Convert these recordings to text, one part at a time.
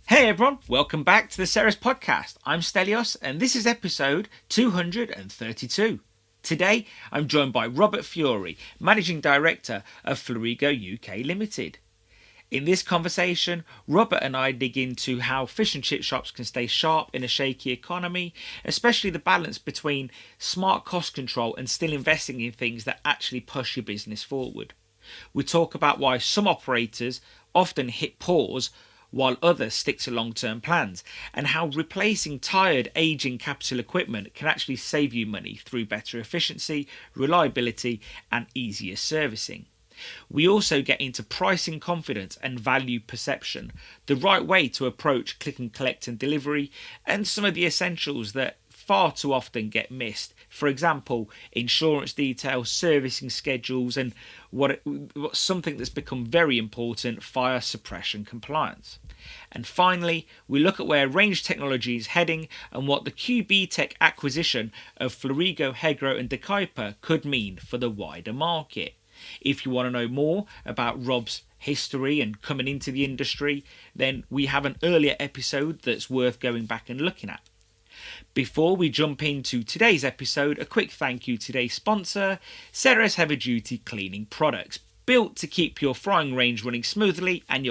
Hey everyone, welcome back to the Ceres podcast. I'm Stelios and this is episode 232. Today I'm joined by Robert Furey, Managing Director of Florigo UK Limited. In this conversation, Robert and I dig into how fish and chip shops can stay sharp in a shaky economy, especially the balance between smart cost control and still investing in things that actually push your business forward. We talk about why some operators often hit pause while others stick to long-term plans, and how replacing tired, aging capital equipment can actually save you money through better efficiency, reliability, and easier servicing. We also get into pricing confidence and value perception, the right way to approach click and collect and delivery, and some of the essentials that far too often get missed. For example, insurance details, servicing schedules, and what's something that's become very important, fire suppression compliance. And finally, we look at where range technology is heading and what the QBTEC acquisition of Florigo, Hegro and De Kuiper could mean for the wider market. If you want to know more about Rob's history and coming into the industry, then we have an earlier episode that's worth going back and looking at. Before we jump into today's episode, a quick thank you to today's sponsor, Ceres Heavy Duty Cleaning Products, built to keep your frying range running smoothly and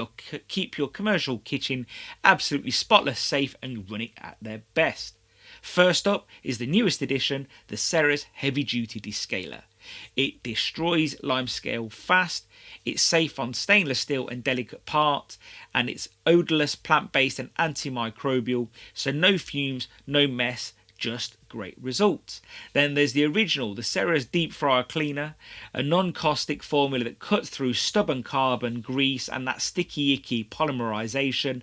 keep your commercial kitchen absolutely spotless, safe and running at their best. First up is the newest edition, the Ceres Heavy Duty Descaler. It destroys limescale fast, it's safe on stainless steel and delicate parts, and it's odourless, plant-based and antimicrobial, so no fumes, no mess, just great results. Then there's the original, the Ceres Deep Fryer Cleaner, a non-caustic formula that cuts through stubborn carbon, grease and that sticky icky polymerization.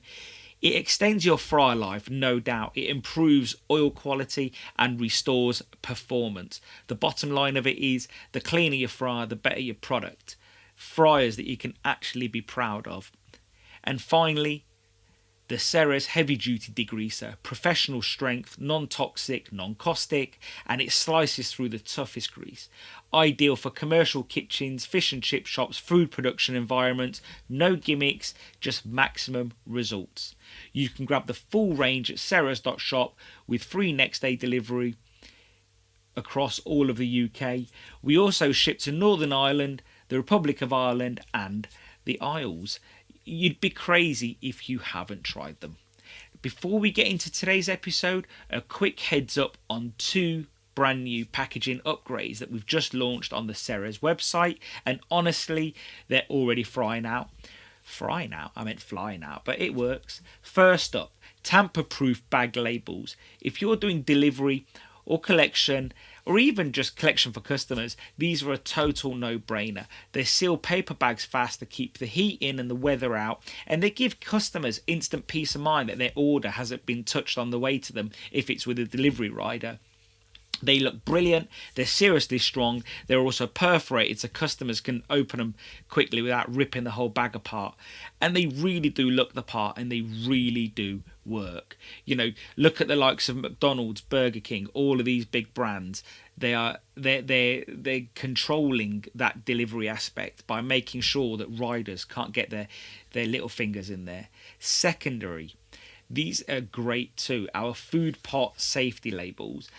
It extends your fryer life, no doubt. It improves oil quality and restores performance. The bottom line of it is, the cleaner your fryer, the better your product. Fryers that you can actually be proud of. And finally, the Ceres Heavy Duty Degreaser, professional strength, non-toxic, non-caustic, and it slices through the toughest grease. Ideal for commercial kitchens, fish and chip shops, food production environments, no gimmicks, just maximum results. You can grab the full range at ceres.shop with free next day delivery across all of the UK. We also ship to Northern Ireland, the Republic of Ireland and the Isles. You'd be crazy if you haven't tried them. Before we get into today's episode, a quick heads up on two brand new packaging upgrades that we've just launched on the Ceres website, and honestly, they're already flying out, but it works. First up, tamper-proof bag labels. If you're doing delivery or collection, or even just collection for customers, these are a total no-brainer. They seal paper bags fast to keep the heat in and the weather out, and they give customers instant peace of mind that their order hasn't been touched on the way to them if it's with a delivery rider. They look brilliant, they're seriously strong, they're also perforated so customers can open them quickly without ripping the whole bag apart. And they really do look the part and they really do work. You know, look at the likes of McDonald's, Burger King, all of these big brands. They're controlling that delivery aspect by making sure that riders can't get their little fingers in there. Secondary, these are great too. Our food pot safety labels,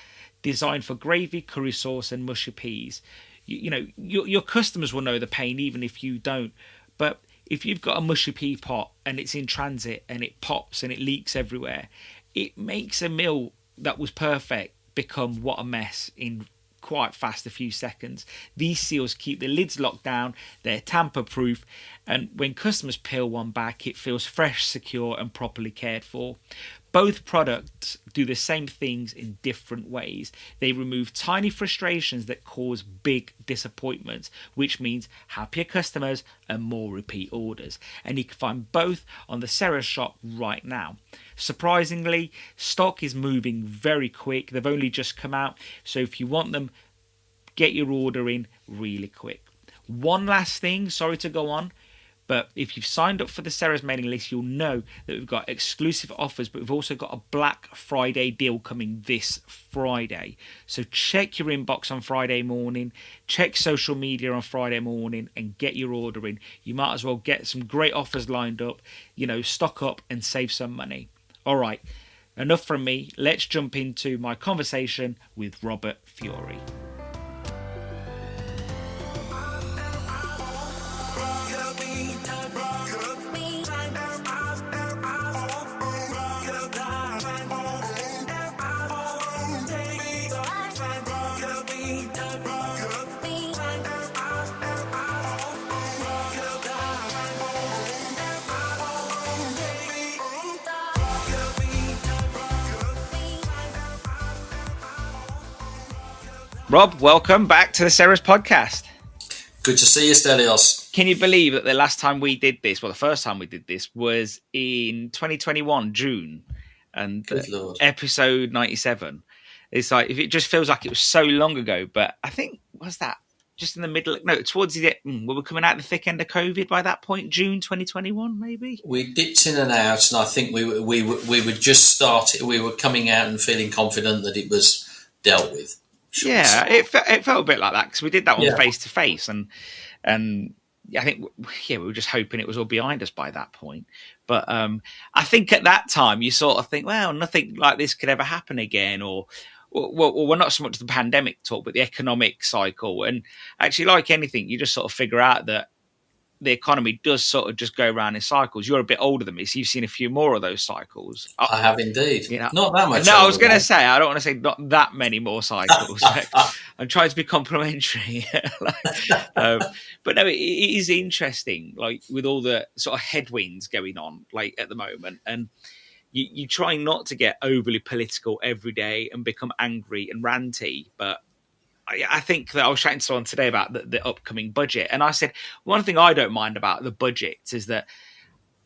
designed for gravy, curry sauce and mushy peas. You know, your customers will know the pain even if you don't. But if you've got a mushy pea pot and it's in transit and it pops and it leaks everywhere, it makes a meal that was perfect become what a mess in quite fast, a few seconds. These seals keep the lids locked down, they're tamper proof, and when customers peel one back it feels fresh, secure and properly cared for. Both products do the same things in different ways. They remove tiny frustrations that cause big disappointments, which means happier customers and more repeat orders. And you can find both on the Ceres shop right now. Surprisingly, stock is moving very quick. They've only just come out, so if you want them, get your order in really quick. One last thing, sorry to go on, But if you've signed up for the Ceres mailing list, you'll know that we've got exclusive offers, but we've also got a Black Friday deal coming this Friday. So check your inbox on Friday morning, check social media on Friday morning, and get your order in. You might as well get some great offers lined up, stock up and save some money. All right, enough from me. Let's jump into my conversation with Robert Furey. Rob, welcome back to the Ceres podcast. Good to see you, Stelios. Can you believe that the last time we did this, the first time we did this was in 2021, June, and episode 97. It's like, if it just feels like it was so long ago, but I think, was that just in the middle? No, towards the end, we were coming out the thick end of COVID by that point, June 2021, maybe? We dipped in and out, and I think we were just starting, we were coming out and feeling confident that it was dealt with. Yeah, it felt a bit like that because we did that one face to face, and I think we were just hoping it was all behind us by that point. But I think at that time you sort of think, well, nothing like this could ever happen again, or well, not so much the pandemic talk, but the economic cycle. And actually, like anything, you just sort of figure out that the economy does sort of just go around in cycles. You're a bit older than me, so you've seen a few more of those cycles. I have indeed. Not that much. No, I was going to say, I don't want to say not that many more cycles. I'm trying to be complimentary. But no, it is interesting, like with all the sort of headwinds going on, like at the moment. And you try not to get overly political every day and become angry and ranty, but I think that I was chatting to someone today about the upcoming budget, and I said one thing I don't mind about the budget is that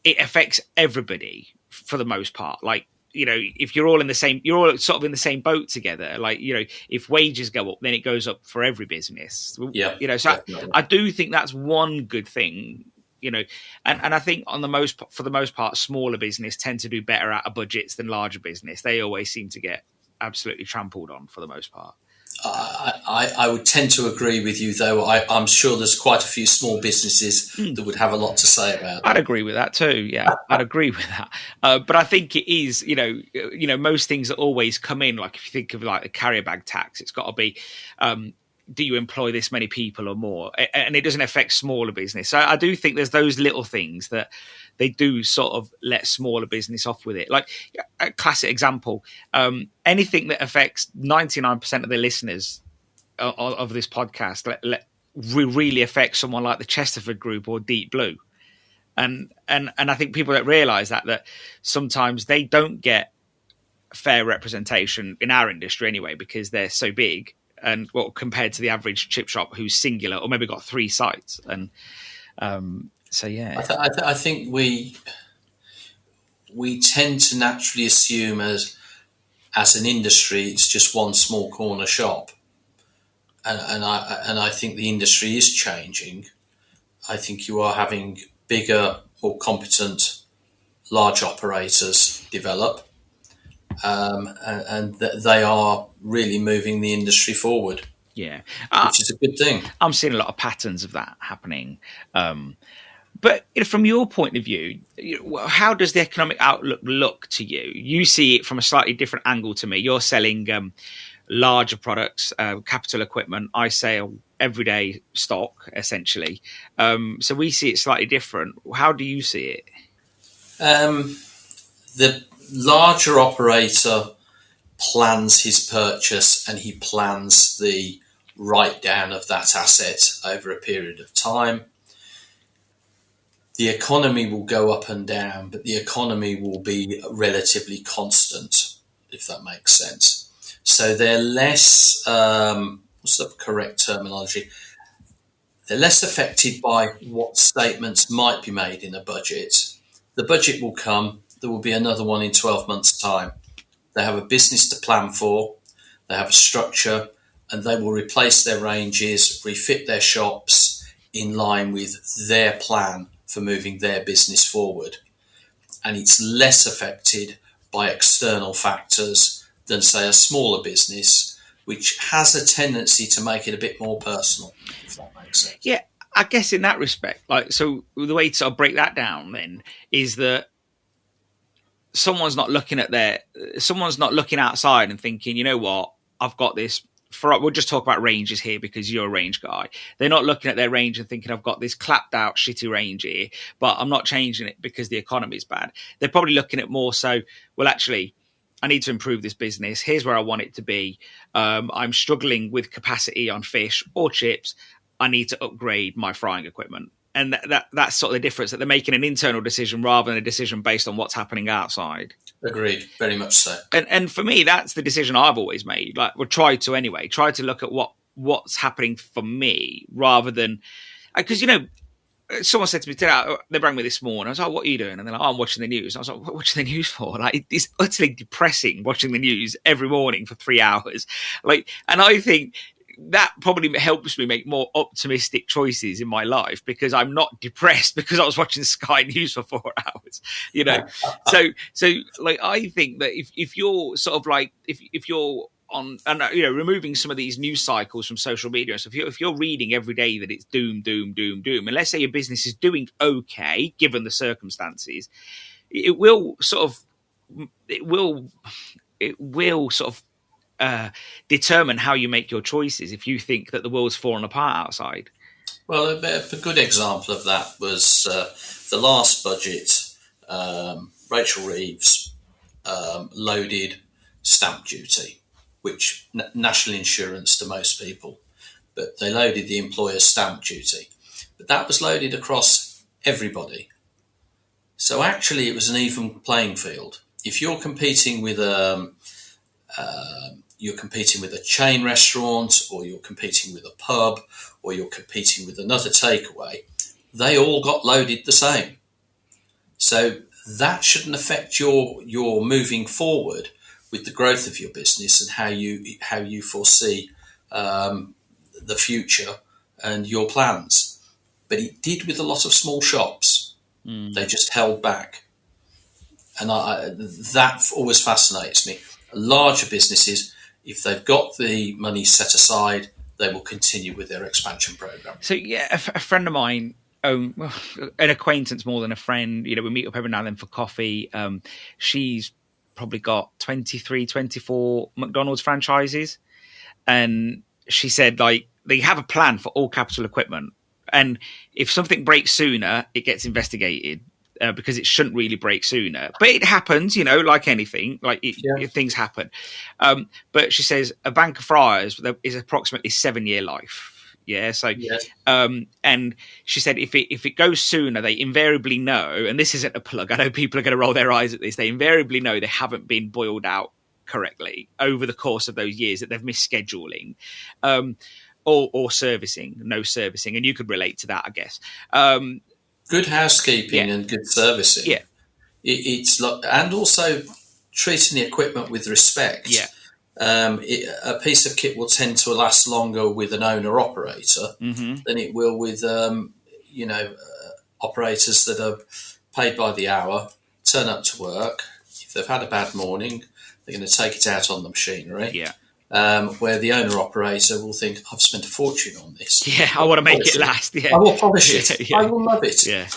it affects everybody for the most part. Like, if you're all sort of in the same boat together. Like, if wages go up, then it goes up for every business. Yeah. So I do think that's one good thing. And I think for the most part, smaller business tend to do better out of budgets than larger business. They always seem to get absolutely trampled on for the most part. I would tend to agree with you, though. I'm sure there's quite a few small businesses that would have a lot to say about that. I'd agree with that too. Yeah, I'd agree with that. But I think it is, most things that always come in, like if you think of like the carrier bag tax, it's got to be, do you employ this many people or more? And it doesn't affect smaller business. So I do think there's those little things that they do sort of let smaller business off with it. Like a classic example, anything that affects 99% of the listeners of this podcast really affects someone like the Chesterford Group or Deep Blue. And I think people don't realise that sometimes they don't get fair representation in our industry anyway, because they're so big. And compared to the average chip shop who's singular or maybe got 3 sites. And so, yeah. I think we tend to naturally assume as an industry, it's just one small corner shop. And I think the industry is changing. I think you are having bigger, more competent, large operators develop. And they are really moving the industry forward. Yeah, which is a good thing. I'm seeing a lot of patterns of that happening. But from your point of view, how does the economic outlook look to you? You see it from a slightly different angle to me. You're selling larger products, capital equipment. I sell everyday stock, essentially. So we see it slightly different. How do you see it? The larger operator plans his purchase and he plans the write down of that asset over a period of time. The economy will go up and down, but the economy will be relatively constant, if that makes sense. So they're less, what's the correct terminology? They're less affected by what statements might be made in a budget. The budget will come. There will be another one in 12 months' time. They have a business to plan for. They have a structure, and they will replace their ranges, refit their shops in line with their plan for moving their business forward. And it's less affected by external factors than, say, a smaller business, which has a tendency to make it a bit more personal, if that makes sense. Yeah, I guess in that respect, like, so the way to sort of break that down then is that someone's not looking outside and thinking, you know what, I've got this. We'll just talk about ranges here because you're a range guy. They're not looking at their range and thinking, I've got this clapped out shitty range here, but I'm not changing it because the economy is bad. They're probably looking at more so, well, actually, I need to improve this business. Here's where I want it to be. I'm struggling with capacity on fish or chips. I need to upgrade my frying equipment. And that's sort of the difference, that they're making an internal decision rather than a decision based on what's happening outside. Agreed, very much so. And for me, that's the decision I've always made. Like, we'll try to anyway. Try to look at what's happening for me rather than, because, you know, someone said to me today, they rang me this morning. I was like, "What are you doing?" And they're like, "Oh, I'm watching the news." I was like, "What watching the news for?" Like, it's utterly depressing watching the news every morning for 3 hours. Like, and I think that probably helps me make more optimistic choices in my life because I'm not depressed because I was watching Sky News for 4 hours, you know? So like, I think that if you're sort of like, if you're on, and you know, removing some of these news cycles from social media, so if you're reading every day that it's doom, doom, doom, doom, and let's say your business is doing okay, given the circumstances, it will sort of determine how you make your choices if you think that the world's fallen apart outside. Well, a good example of that was the last budget. Rachel Reeves loaded stamp duty, which national insurance to most people, but they loaded the employer's stamp duty. But that was loaded across everybody. So actually it was an even playing field. If you're competing with a chain restaurant, or you're competing with a pub, or you're competing with another takeaway, they all got loaded the same. So that shouldn't affect your moving forward with the growth of your business and how you foresee the future and your plans. But it did with a lot of small shops. They just held back. And that always fascinates me. Larger businesses, if they've got the money set aside, they will continue with their expansion program. So yeah, a friend of mine, an acquaintance more than a friend, you know, we meet up every now and then for coffee. She's probably got 23, 24 McDonald's franchises. And she said, like, they have a plan for all capital equipment. And if something breaks sooner, it gets investigated. Because it shouldn't really break sooner, but it happens, you know, like anything, things happen. But she says a bank of fryers is approximately 7-year life. Yeah. So, yes. And she said if it goes sooner, they invariably know, and this isn't a plug, I know people are going to roll their eyes at this, they invariably know they haven't been boiled out correctly over the course of those years, that they've missed scheduling, or no servicing. And you could relate to that, I guess. Good housekeeping and good servicing. Yeah, it's like, and also treating the equipment with respect. Yeah, a piece of kit will tend to last longer with an owner operator than it will with operators that are paid by the hour, turn up to work. If they've had a bad morning, they're going to take it out on the machinery. Yeah. Where the owner operator will think, I've spent a fortune on this. Yeah, I want to make it last. Yeah. I will polish it. Yeah. I will love it. Yeah.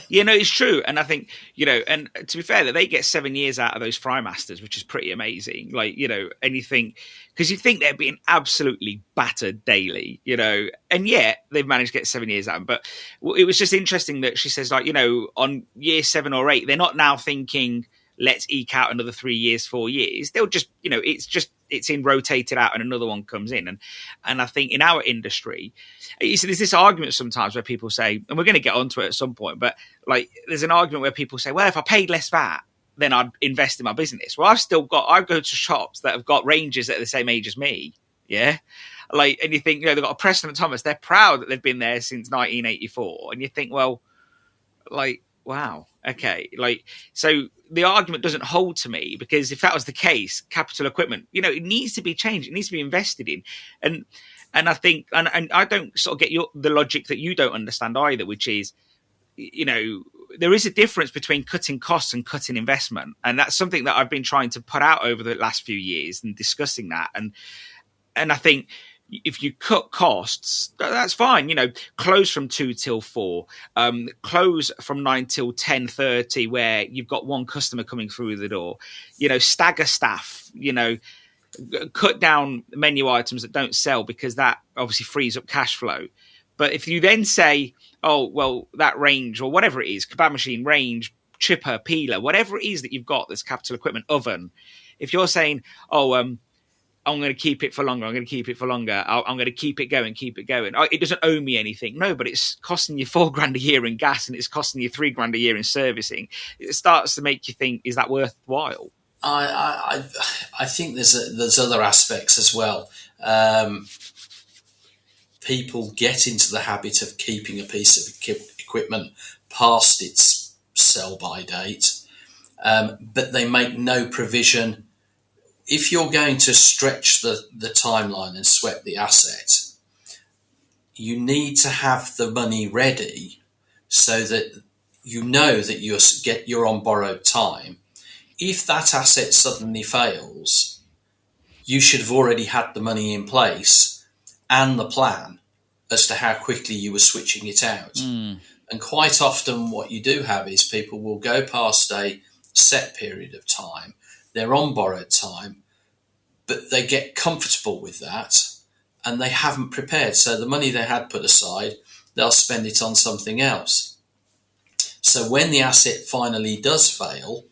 You know, it's true. And I think, you know, and to be fair, that they get 7 years out of those fry masters, which is pretty amazing. Like, you know, anything, because you think they're being absolutely battered daily, you know, and yet they've managed to get 7 years out of them. But it was just interesting that she says, like, you know, on year 7 or 8, they're not now thinking, let's eke out another 3 years, 4 years. They'll just, you know, it's in rotated out and another one comes in. And I think in our industry, you see, there's this argument sometimes where people say, and we're going to get onto it at some point, but like there's an argument where people say, well, if I paid less VAT, then I'd invest in my business. Well, I go to shops that have got ranges that are the same age as me. Yeah. Like, and you think, you know, they've got a Preston and Thomas. They're proud that they've been there since 1984. And you think, well, like, wow. Okay. Like, so the argument doesn't hold to me, because if that was the case, capital equipment, you know, it needs to be changed. It needs to be invested in. And I think, and I don't sort of get the logic that you don't understand either, which is, there is a difference between cutting costs and cutting investment. And that's something that I've been trying to put out over the last few years and discussing that. And I think if you cut costs, that's fine. Close from 2 till 4, close from 9 till 10:30, where you've got one customer coming through the door. Stagger staff. Cut down menu items that don't sell, because that obviously frees up cash flow. But if you then say, oh, well, that range or whatever it is, kebab machine, range, chipper, peeler, whatever it is that you've got, this capital equipment, oven, if you're saying, oh, I'm going to keep it for longer, I'm going to keep it going. Oh, it doesn't owe me anything. No, but it's costing you $4,000 a year in gas, and it's costing you $3,000 a year in servicing. It starts to make you think, is that worthwhile? I think there's other aspects as well. People get into the habit of keeping a piece of equipment past its sell-by date, but they make no provision. If you're going to stretch the timeline and sweat the asset, you need to have the money ready so that that you're on borrowed time. If that asset suddenly fails, you should have already had the money in place and the plan as to how quickly you were switching it out. And quite often what you do have is people will go past a set period of time, they're on borrowed time, but they get comfortable with that and they haven't prepared. So the money they had put aside, they'll spend it on something else. So when the asset finally does fail,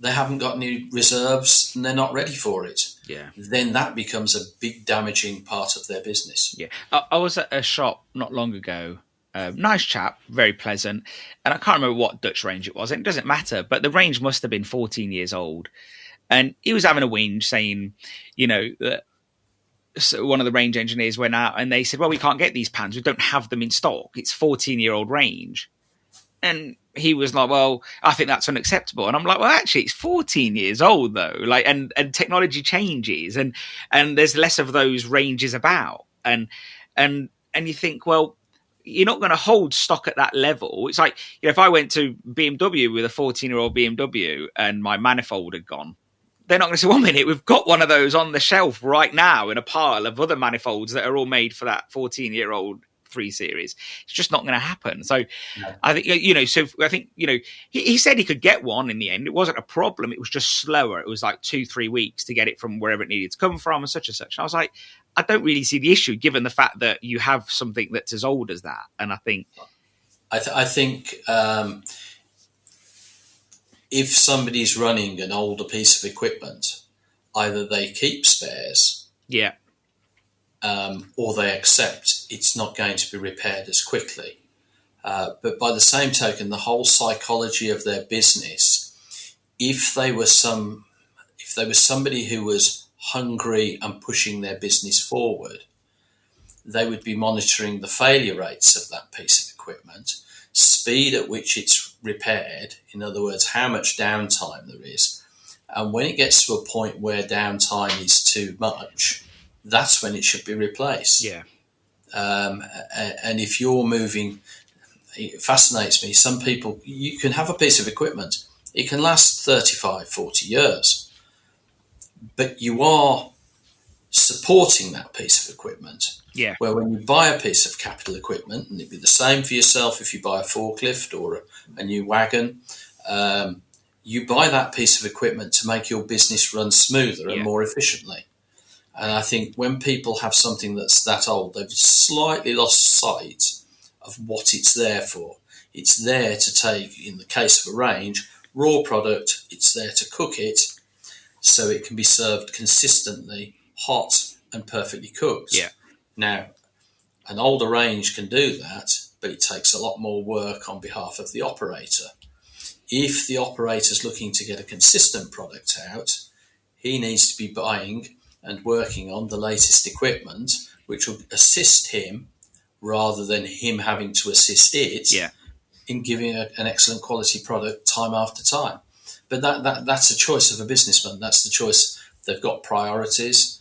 they haven't got any reserves and they're not ready for it. Yeah. Then that becomes a big damaging part of their business. Yeah. I was at a shop not long ago. Nice chap, very pleasant. And I can't remember what Dutch range it was. It doesn't matter, but the range must have been 14 years old. And he was having a whinge saying, that one of the range engineers went out and they said, well, we can't get these pans. We don't have them in stock. It's 14-year-old range. And he was like, well, I think that's unacceptable. And I'm like, well, actually, it's 14 years old, though. And technology changes and there's less of those ranges about. And you think, well, you're not going to hold stock at that level. It's like, if I went to BMW with a 14-year-old BMW and my manifold had gone, they're not going to say, 1 minute, we've got one of those on the shelf right now in a pile of other manifolds that are all made for that 14-year-old 3 Series. It's just not going to happen. So no. I think, he said he could get one in the end. It wasn't a problem. It was just slower. It was like 2-3 weeks to get it from wherever it needed to come from and such and such. And I was like, I don't really see the issue given the fact that you have something that's as old as that. And I think, if somebody's running an older piece of equipment, either they keep spares, or they accept it's not going to be repaired as quickly. But by the same token, the whole psychology of their business, if they were somebody who was hungry and pushing their business forward, they would be monitoring the failure rates of that piece of equipment, speed at which it's repaired, in other words, how much downtime there is. And when it gets to a point where downtime is too much, that's when it should be replaced. Yeah. And if you're moving, it fascinates me. Some people, you can have a piece of equipment, it can last 35, 40 years, but you are supporting that piece of equipment. Yeah. Where when you buy a piece of capital equipment, and it'd be the same for yourself if you buy a forklift or a new wagon, you buy that piece of equipment to make your business run smoother and more efficiently. And I think when people have something that's that old, they've slightly lost sight of what it's there for. It's there to take, in the case of a range, raw product, it's there to cook it so it can be served consistently, hot and perfectly cooked. Yeah. Now, an older range can do that, but it takes a lot more work on behalf of the operator. If the operator's looking to get a consistent product out, he needs to be buying and working on the latest equipment, which will assist him rather than him having to assist it in giving an excellent quality product time after time. But that's a choice of a businessman. That's the choice. They've got priorities.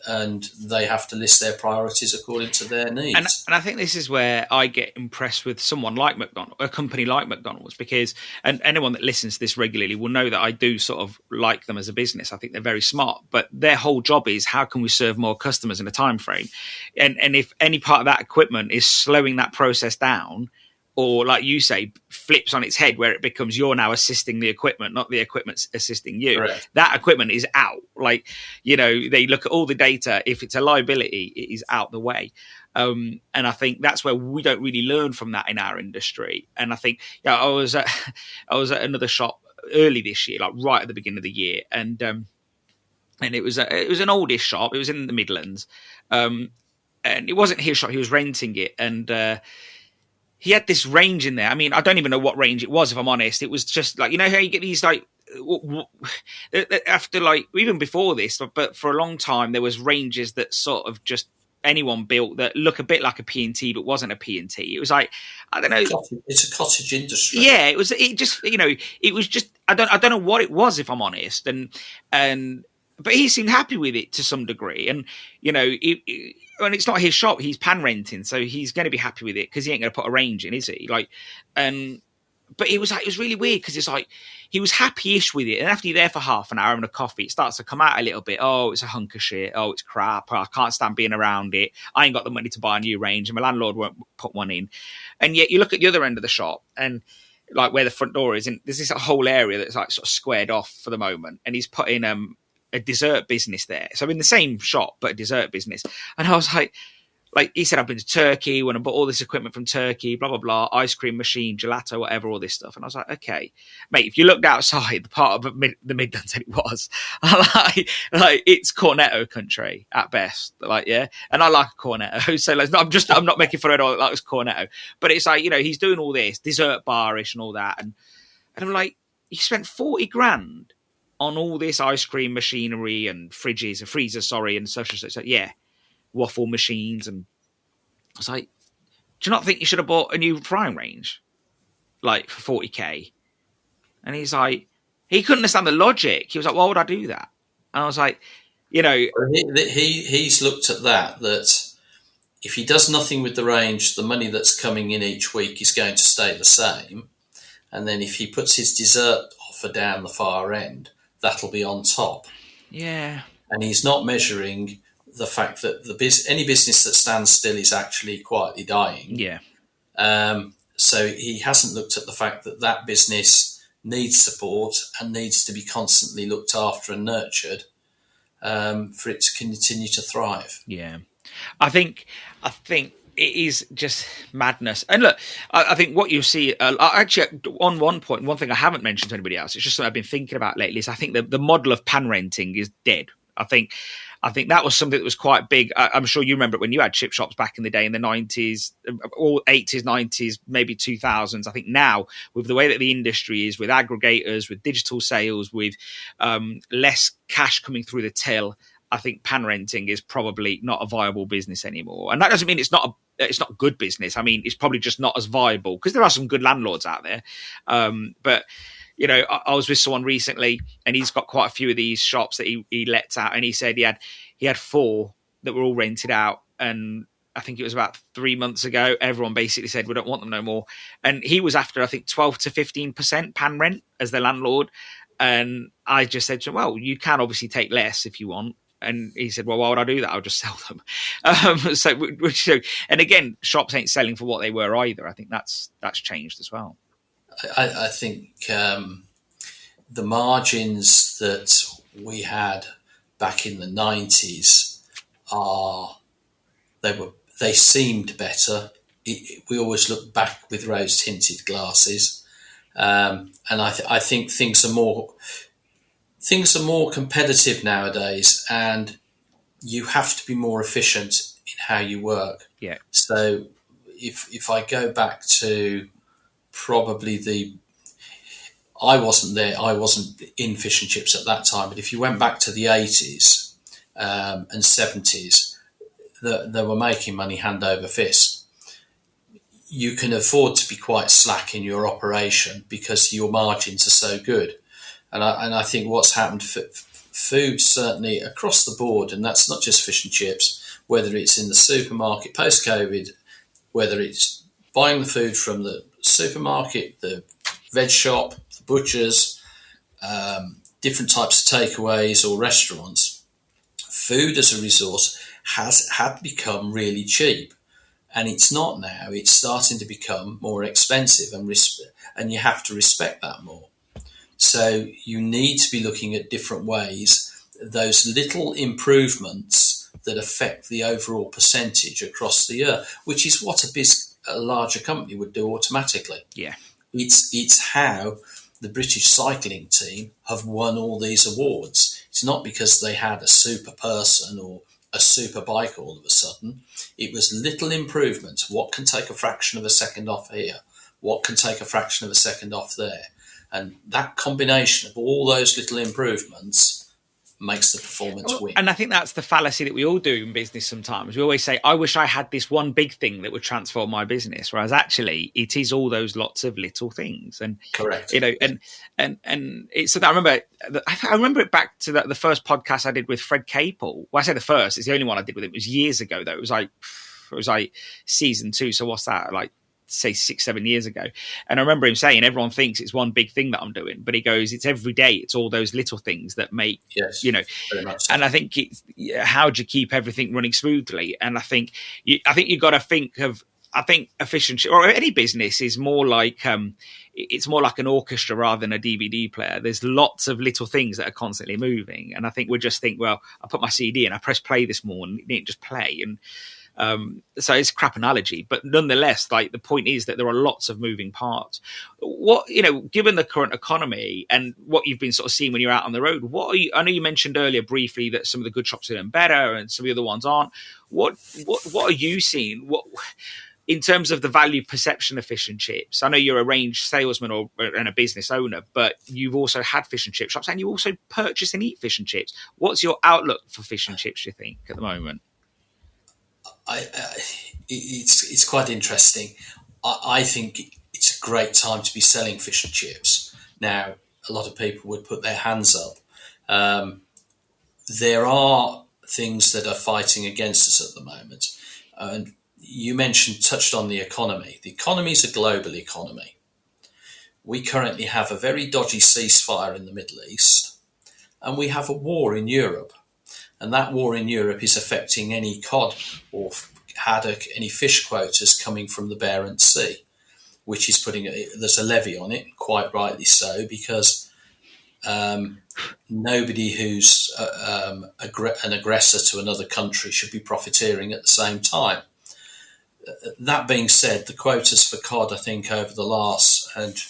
and they have to list their priorities according to their needs. And I think this is where I get impressed with someone like McDonald's, a company like McDonald's, because, and anyone that listens to this regularly will know that I do sort of like them as a business. I think they're very smart, but their whole job is how can we serve more customers in a time frame? And if any part of that equipment is slowing that process down, or like you say, flips on its head where it becomes you're now assisting the equipment, not the equipment's assisting you. Correct. That equipment is out. Like, they look at all the data. If it's a liability, it is out the way. And I think that's where we don't really learn from that in our industry. And I think, I was at another shop early this year, like right at the beginning of the year, and it was an oldish shop. It was in the Midlands, and it wasn't his shop. He was renting it, and he had this range in there. I mean, I don't even know what range it was, if I'm honest. It was just like, how you get these, like, after, like, even before this, but for a long time, there was ranges that sort of just anyone built that look a bit like a P&T, but wasn't a P&T. It was like, I don't know. It's a cottage industry. Yeah, it was just, I don't know what it was, if I'm honest. But he seemed happy with it to some degree. And, and it's not his shop, he's pan renting. So he's going to be happy with it because he ain't going to put a range in, is he? Like, but it was really weird because it's like, he was happy-ish with it. And after you're there for half an hour having a coffee, it starts to come out a little bit. Oh, it's a hunk of shit. Oh, it's crap. Oh, I can't stand being around it. I ain't got the money to buy a new range and my landlord won't put one in. And yet you look at the other end of the shop and like where the front door is, and there's this whole area that's like sort of squared off for the moment. And he's put in a dessert business there. So in the same shop, but a dessert business. And I was like he said, I've been to Turkey when I bought all this equipment from Turkey, blah, blah, blah, ice cream machine, gelato, whatever, all this stuff. And I was like, okay, mate, if you looked outside the part of the Midlands that it was, like it's cornetto country at best. Like, yeah. And I like a cornetto. So like, I'm not making fun of it all. Like it's cornetto, but it's like, he's doing all this dessert bar-ish and all that. And I'm like, he spent 40 grand on all this ice cream machinery and freezers, and such. So yeah, waffle machines. And I was like, do you not think you should have bought a new frying range, like for 40k? And he's like, he couldn't understand the logic. He was like, why would I do that? And I was like, he's looked at that if he does nothing with the range, the money that's coming in each week is going to stay the same. And then if he puts his dessert offer down the far end, that'll be on top. Yeah. And he's not measuring the fact that any business that stands still is actually quietly dying. Yeah. So he hasn't looked at the fact that business needs support and needs to be constantly looked after and nurtured for it to continue to thrive. Yeah. I think it is just madness. And look, I think what you see, actually, on one point, one thing I haven't mentioned to anybody else, it's just something I've been thinking about lately, is I think the model of pan renting is dead. I think that was something that was quite big. I'm sure you remember it when you had chip shops back in the day in the 90s, all 80s, 90s, maybe 2000s. I think now, with the way that the industry is, with aggregators, with digital sales, with less cash coming through the till, I think pan renting is probably not a viable business anymore. And that doesn't mean it's not good business. I mean, it's probably just not as viable because there are some good landlords out there. But I was with someone recently and he's got quite a few of these shops that he lets out, and he said he had 4 that were all rented out, and I think it was about 3 months ago, everyone basically said we don't want them no more. And he was after, I think, 12 to 15% pan rent as the landlord. And I just said to him, well, you can obviously take less if you want. And he said, well, why would I do that? I'll just sell them. And again, shops ain't selling for what they were either. I think that's changed as well. I think the margins that we had back in the 90s they seemed better. We always look back with rose-tinted glasses, and I think things are more competitive nowadays, and you have to be more efficient in how you work. Yeah. So if I go back to probably I wasn't in fish and chips at that time, but if you went back to the 80s and 70s, they were making money hand over fist. You can afford to be quite slack in your operation because your margins are so good. And I think what's happened food certainly across the board, and that's not just fish and chips, whether it's in the supermarket post-COVID, whether it's buying the food from the supermarket, the veg shop, the butchers, different types of takeaways or restaurants, food as a resource had become really cheap. And it's not now. It's starting to become more expensive, and you have to respect that more. So you need to be looking at different ways, those little improvements that affect the overall percentage across the year, which is what a larger company would do automatically. Yeah. It's how the British cycling team have won all these awards. It's not because they had a super person or a super bike all of a sudden. It was little improvements. What can take a fraction of a second off here? What can take a fraction of a second off there? And that combination of all those little improvements makes the performance win. And I think that's the fallacy that we all do in business sometimes. We always say, I wish I had this one big thing that would transform my business, whereas actually it is all those lots of little things. And correct. And it's so that I remember it back to the first podcast I did with Fred Capel. Well, I say the first, it's the only one I did with him. It was years ago though. It was like season 2. So what's that? Like, say 6-7 years ago. And I remember him saying, everyone thinks it's one big thing that I'm doing, but he goes, it's every day. It's all those little things that make, very much so. And I think how do you keep everything running smoothly? And I think you've got to think of, efficiency or any business is more like, it's more like an orchestra rather than a DVD player. There's lots of little things that are constantly moving. And I think we just think, well, I put my CD in, I press play this morning, it didn't just play. And, so it's a crap analogy, but nonetheless, like the point is that there are lots of moving parts. What, given the current economy and what you've been sort of seeing when you're out on the road, I know you mentioned earlier briefly that some of the good shops are doing better and some of the other ones aren't. What are you seeing? What, in terms of the value perception of fish and chips? I know you're a range salesman and a business owner, but you've also had fish and chip shops and you also purchase and eat fish and chips. What's your outlook for fish and chips, do you think, at the moment? It's quite interesting. I think it's a great time to be selling fish and chips. Now, a lot of people would put their hands up. There are things that are fighting against us at the moment. And you touched on the economy. The economy is a global economy. We currently have a very dodgy ceasefire in the Middle East, and we have a war in Europe. And that war in Europe is affecting any cod or haddock, any fish quotas coming from the Barents Sea, which is there's a levy on it, quite rightly so, because nobody who's an aggressor to another country should be profiteering at the same time. That being said, the quotas for cod, I think, over the last, and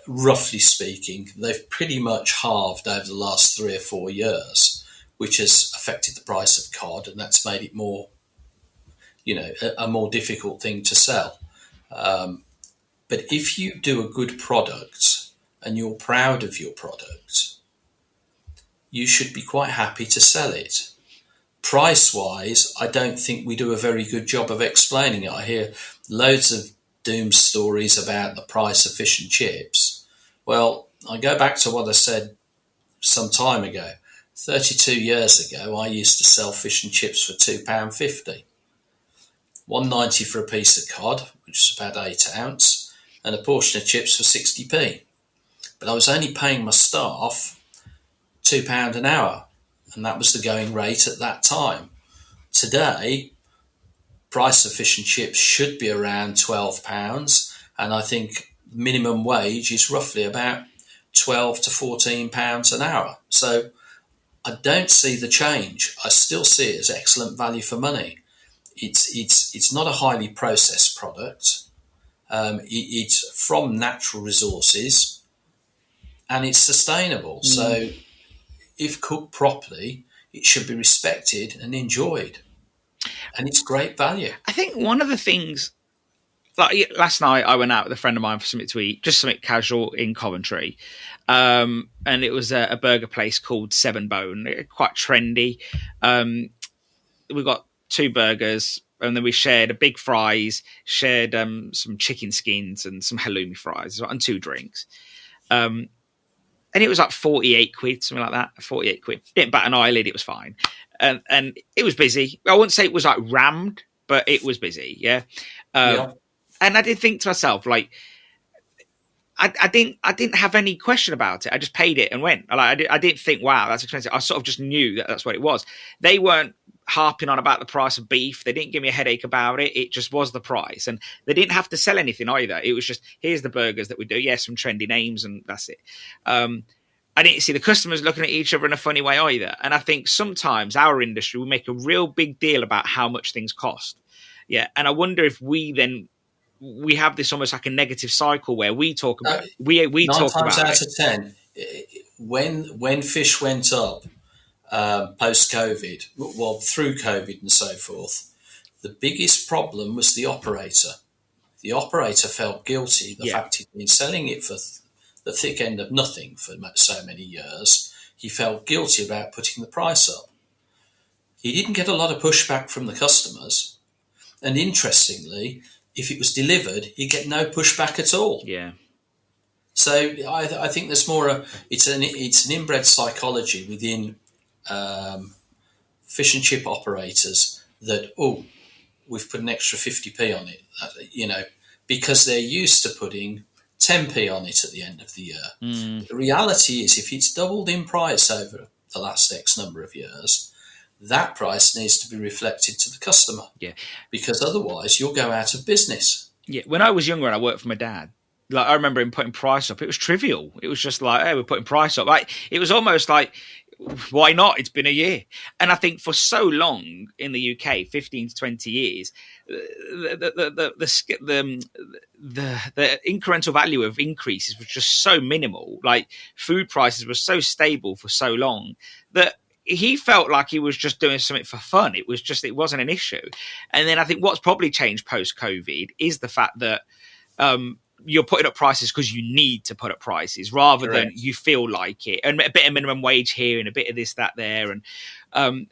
roughly speaking, they've pretty much halved over the last 3 or 4 years, which has affected the price of cod, and that's made it more, a more difficult thing to sell. But if you do a good product and you're proud of your product, you should be quite happy to sell it. Price-wise, I don't think we do a very good job of explaining it. I hear loads of doom stories about the price of fish and chips. Well, I go back to what I said some time ago. 32 years ago, I used to sell fish and chips for £2.50. $1.90 for a piece of cod, which is about 8 ounce, and a portion of chips for 60p. But I was only paying my staff £2 an hour, and that was the going rate at that time. Today, price of fish and chips should be around £12, and I think minimum wage is roughly about £12 to £14 an hour. So I don't see the change. I still see it as excellent value for money. It's not a highly processed product. It's from natural resources, and it's sustainable. So if cooked properly, it should be respected and enjoyed. And it's great value. I think one of the things, like last night I went out with a friend of mine for something to eat, just something casual in Coventry. And it was a burger place called Seven Bone, quite trendy. We got 2 burgers, and then we shared a big fries, shared some chicken skins and some halloumi fries, and 2 drinks. And and it was like 48 quid, something like that. 48 quid. Didn't bat an eyelid. It was fine. And it was busy. I wouldn't say it was like rammed, but it was busy. Yeah. Yeah. And I did think to myself, like, I didn't have any question about it. I just paid it and went. Like, I didn't think, wow, that's expensive. I sort of just knew that that's what it was. They weren't harping on about the price of beef. They didn't give me a headache about it. It just was the price. And they didn't have to sell anything either. It was just, here's the burgers that we do. Yes, some trendy names, and that's it. I didn't see the customers looking at each other in a funny way either. And I think sometimes our industry will make a real big deal about how much things cost. Yeah. And I wonder if we have this almost like a negative cycle where we talk about we Nine talk times about out of 10, when fish went up post COVID, well, through COVID and so forth, the biggest problem was the operator. The operator felt guilty. The fact he'd been selling it for the thick end of nothing for so many years, he felt guilty about putting the price up. He didn't get a lot of pushback from the customers, and interestingly, if it was delivered, he'd get no pushback at all. Yeah. So I think there's more. It's an inbred psychology within fish and chip operators that we've put an extra 50p on it, because they're used to putting 10p on it at the end of the year. The reality is, if it's doubled in price over the last X number of years, that price needs to be reflected to the customer. Yeah. Because otherwise you'll go out of business. Yeah. When I was younger and I worked for my dad, like, I remember him putting price up. It was trivial. It was just like, hey, we're putting price up. Like, it was almost like, why not? It's been a year. And I think for so long in the UK, 15 to 20 years, the incremental value of increases was just so minimal. Like, food prices were so stable for so long that he felt like he was just doing something for fun. It wasn't an issue. And then I think what's probably changed post-COVID is the fact that you're putting up prices because you need to put up prices rather than you feel like it. And a bit of minimum wage here and a bit of this, that, there. And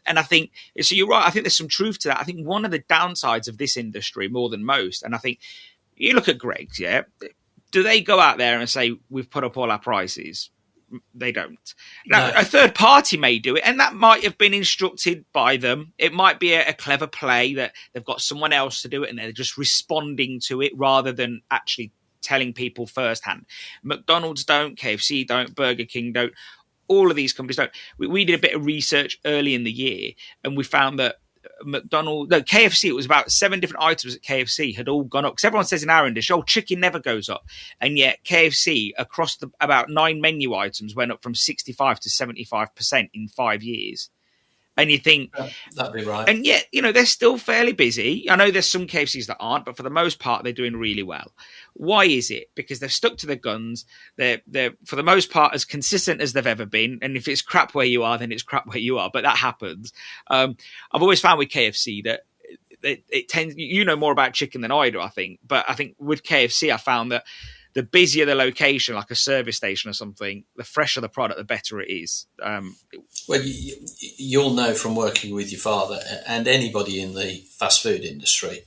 I think, so you're right. I think there's some truth to that. I think one of the downsides of this industry more than most, and I think you look at Greggs, yeah, do they go out there and say, we've put up all our prices? They don't. Now, a third party may do it, and that might have been instructed by them. It might be a clever play that they've got someone else to do it and they're just responding to it rather than actually telling people firsthand. McDonald's don't, KFC don't, Burger King don't, all of these companies don't. We did a bit of research early in the year and we found that KFC, it was about 7 different items at KFC had all gone up. Because everyone says in our industry, chicken never goes up. And yet KFC, across about 9 menu items, went up from 65 to 75% in 5 years. And you think... That'd be right. And yet, they're still fairly busy. I know there's some KFCs that aren't, but for the most part, they're doing really well. Why is it? Because they've stuck to their guns. They're for the most part, as consistent as they've ever been. And if it's crap where you are, then it's crap where you are. But that happens. I've always found with KFC that it tends... You know more about chicken than I do, I think. But I think with KFC, I found that the busier the location, like a service station or something, the fresher the product, the better it is. Well, you'll know from working with your father and anybody in the fast food industry,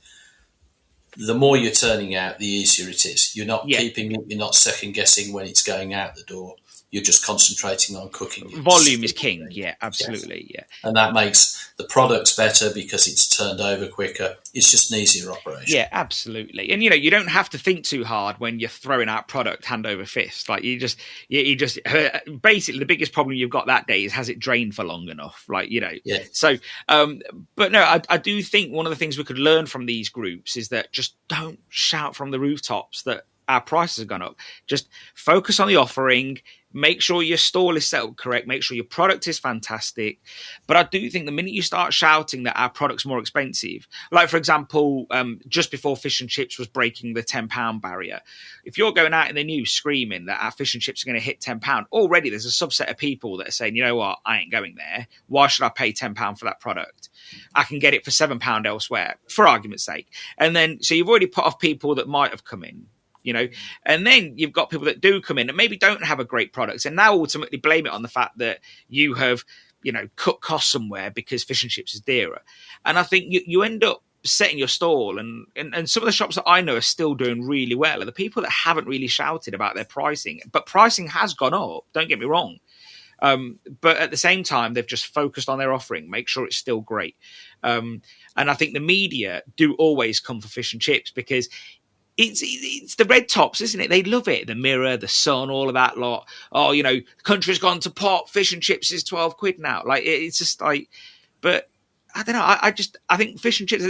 the more you're turning out, the easier it is. You're not keeping it, you're not second guessing when it's going out the door. You're just concentrating on cooking. Volume is king. Yeah, absolutely. Yes. Yeah. And that makes the products better because it's turned over quicker. It's just an easier operation. Yeah, absolutely. And, you don't have to think too hard when you're throwing out product hand over fist. Like you just basically the biggest problem you've got that day is, has it drained for long enough? Yeah. So, but no, I do think one of the things we could learn from these groups is that just don't shout from the rooftops that our prices have gone up. Just focus on the offering. Make sure your stall is set up correct. Make sure your product is fantastic. But I do think the minute you start shouting that our product's more expensive, like, for example, just before fish and chips was breaking the £10 barrier, if you're going out in the news screaming that our fish and chips are going to hit £10, already there's a subset of people that are saying, you know what, I ain't going there. Why should I pay £10 for that product? I can get it for £7 elsewhere, for argument's sake. And then, so you've already put off people that might have come in. And then you've got people that do come in and maybe don't have a great product and now ultimately blame it on the fact that you have, cut costs somewhere because fish and chips is dearer. And I think you end up setting your stall, and some of the shops that I know are still doing really well are the people that haven't really shouted about their pricing. But pricing has gone up, don't get me wrong. But at the same time, they've just focused on their offering, make sure it's still great. And I think the media do always come for fish and chips because it's the red tops, isn't it? They love it. The Mirror, the Sun, all of that lot. Oh, the country's gone to pot. Fish and chips is 12 quid now. Like, it's just like, but I don't know. I think fish and chips,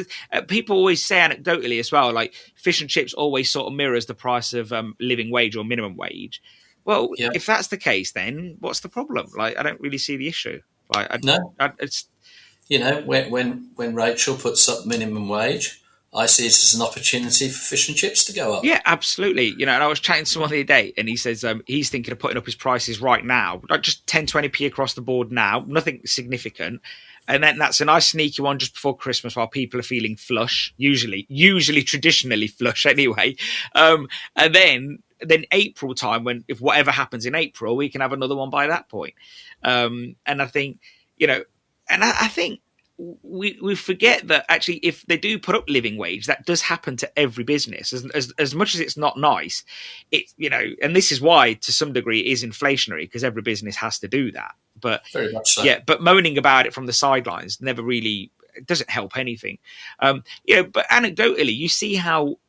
people always say anecdotally as well, like fish and chips always sort of mirrors the price of living wage or minimum wage. Well, Yeah. if that's the case, then what's the problem? Like, I don't really see the issue. Like, No. It's, when Rachel puts up minimum wage, I see it as an opportunity for fish and chips to go up. yeah, absolutely. And I was chatting to someone the other day, and he says he's thinking of putting up his prices right now, like just 10, 20p across the board now, nothing significant. And then that's a nice sneaky one just before Christmas while people are feeling flush, usually traditionally flush anyway. And then April time, when if whatever happens in April, we can have another one by that point. And I think, I think we forget that actually if they do put up living wage, that does happen to every business. As much as it's not nice, and this is why to some degree it is inflationary because every business has to do that. But very much so. Yeah, but moaning about it from the sidelines never really, it doesn't help anything. But anecdotally, you see how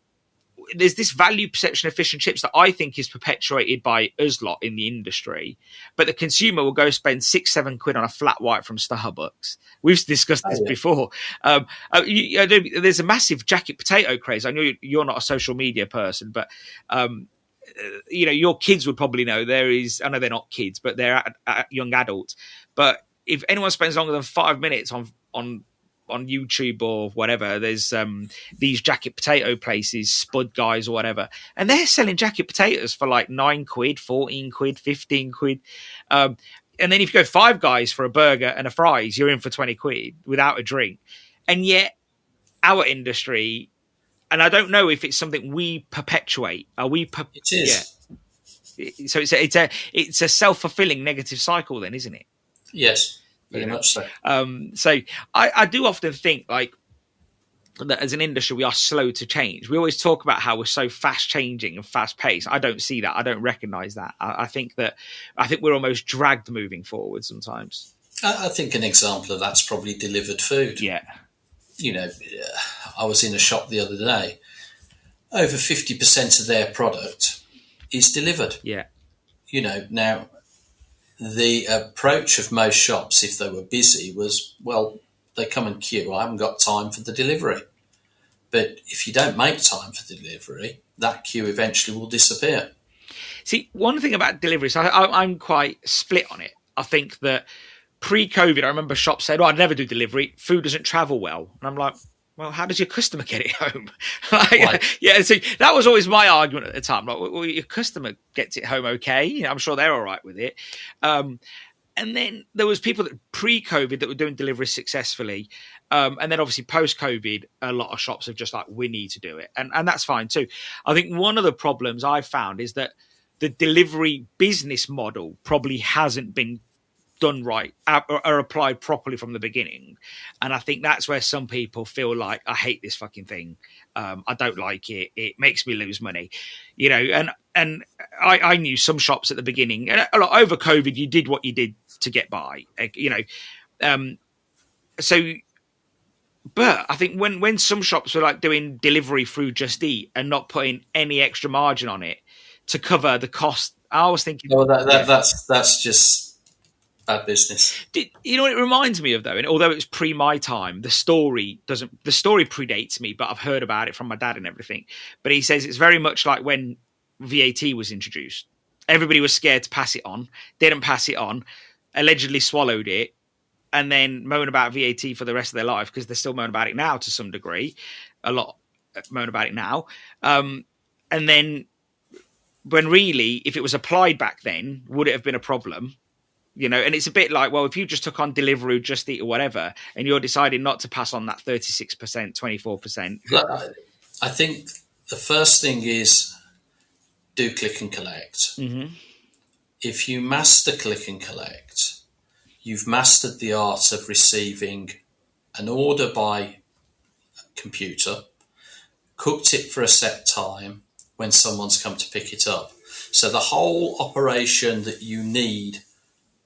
there's this value perception of fish and chips that I think is perpetuated by us lot in the industry, but the consumer will go spend 6-7 quid on a flat white from Starbucks. We've discussed this before. There's a massive jacket potato craze. I know you're not a social media person, but your kids would probably know there is. I know they're not kids, but they're young adults. But if anyone spends longer than 5 minutes on YouTube or whatever, there's these jacket potato places, Spud Guys or whatever, and they're selling jacket potatoes for like 9 quid, 14 quid, 15 quid. And then if you go Five Guys for a burger and a fries, you're in for 20 quid without a drink. And yet our industry, and I don't know if it's something we perpetuate. It is. Yeah. So it's a self-fulfilling negative cycle then, isn't it? Yes. Very much so. So I do often think like that as an industry, we are slow to change. We always talk about how we're so fast changing and fast paced. I don't see that. I don't recognize that. I think we're almost dragged moving forward sometimes. I think an example of that's probably delivered food. Yeah. I was in a shop the other day. Over 50% of their product is delivered. Yeah. Now, the approach of most shops, if they were busy, was, well, they come and queue. I haven't got time for the delivery. But if you don't make time for the delivery, that queue eventually will disappear. See, one thing about deliveries, I'm quite split on it. I think that pre-COVID, I remember shops said, I'd never do delivery. Food doesn't travel well. And I'm like, well, how does your customer get it home? Yeah, so that was always my argument at the time. Like, well, your customer gets it home okay. I'm sure they're all right with it. And then there was people that pre-COVID that were doing deliveries successfully. And then obviously post-COVID, a lot of shops have just like, we need to do it. And that's fine too. I think one of the problems I've found is that the delivery business model probably hasn't been done right or applied properly from the beginning. And I think that's where some people feel like, I hate this fucking thing. I don't like it. It makes me lose money, and I knew some shops at the beginning, and over COVID, you did what you did to get by, but I think when some shops were like doing delivery through Just Eat and not putting any extra margin on it to cover the cost, I was thinking, well, that's just bad business. You know what it reminds me of though, and although it's pre my time, the story predates me, but I've heard about it from my dad and everything. But he says it's very much like when VAT was introduced. Everybody was scared to pass it on, didn't pass it on, allegedly swallowed it, and then moan about VAT for the rest of their life because they're still moaning about it now to some degree. A lot moan about it now. And then when really, if it was applied back then, would it have been a problem? And it's a bit like, well, if you just took on Deliveroo, Just Eat or whatever, and you're deciding not to pass on that 36%, 24%. I think the first thing is do click and collect. Mm-hmm. If you master click and collect, you've mastered the art of receiving an order by computer, cooked it for a set time when someone's come to pick it up. So the whole operation that you need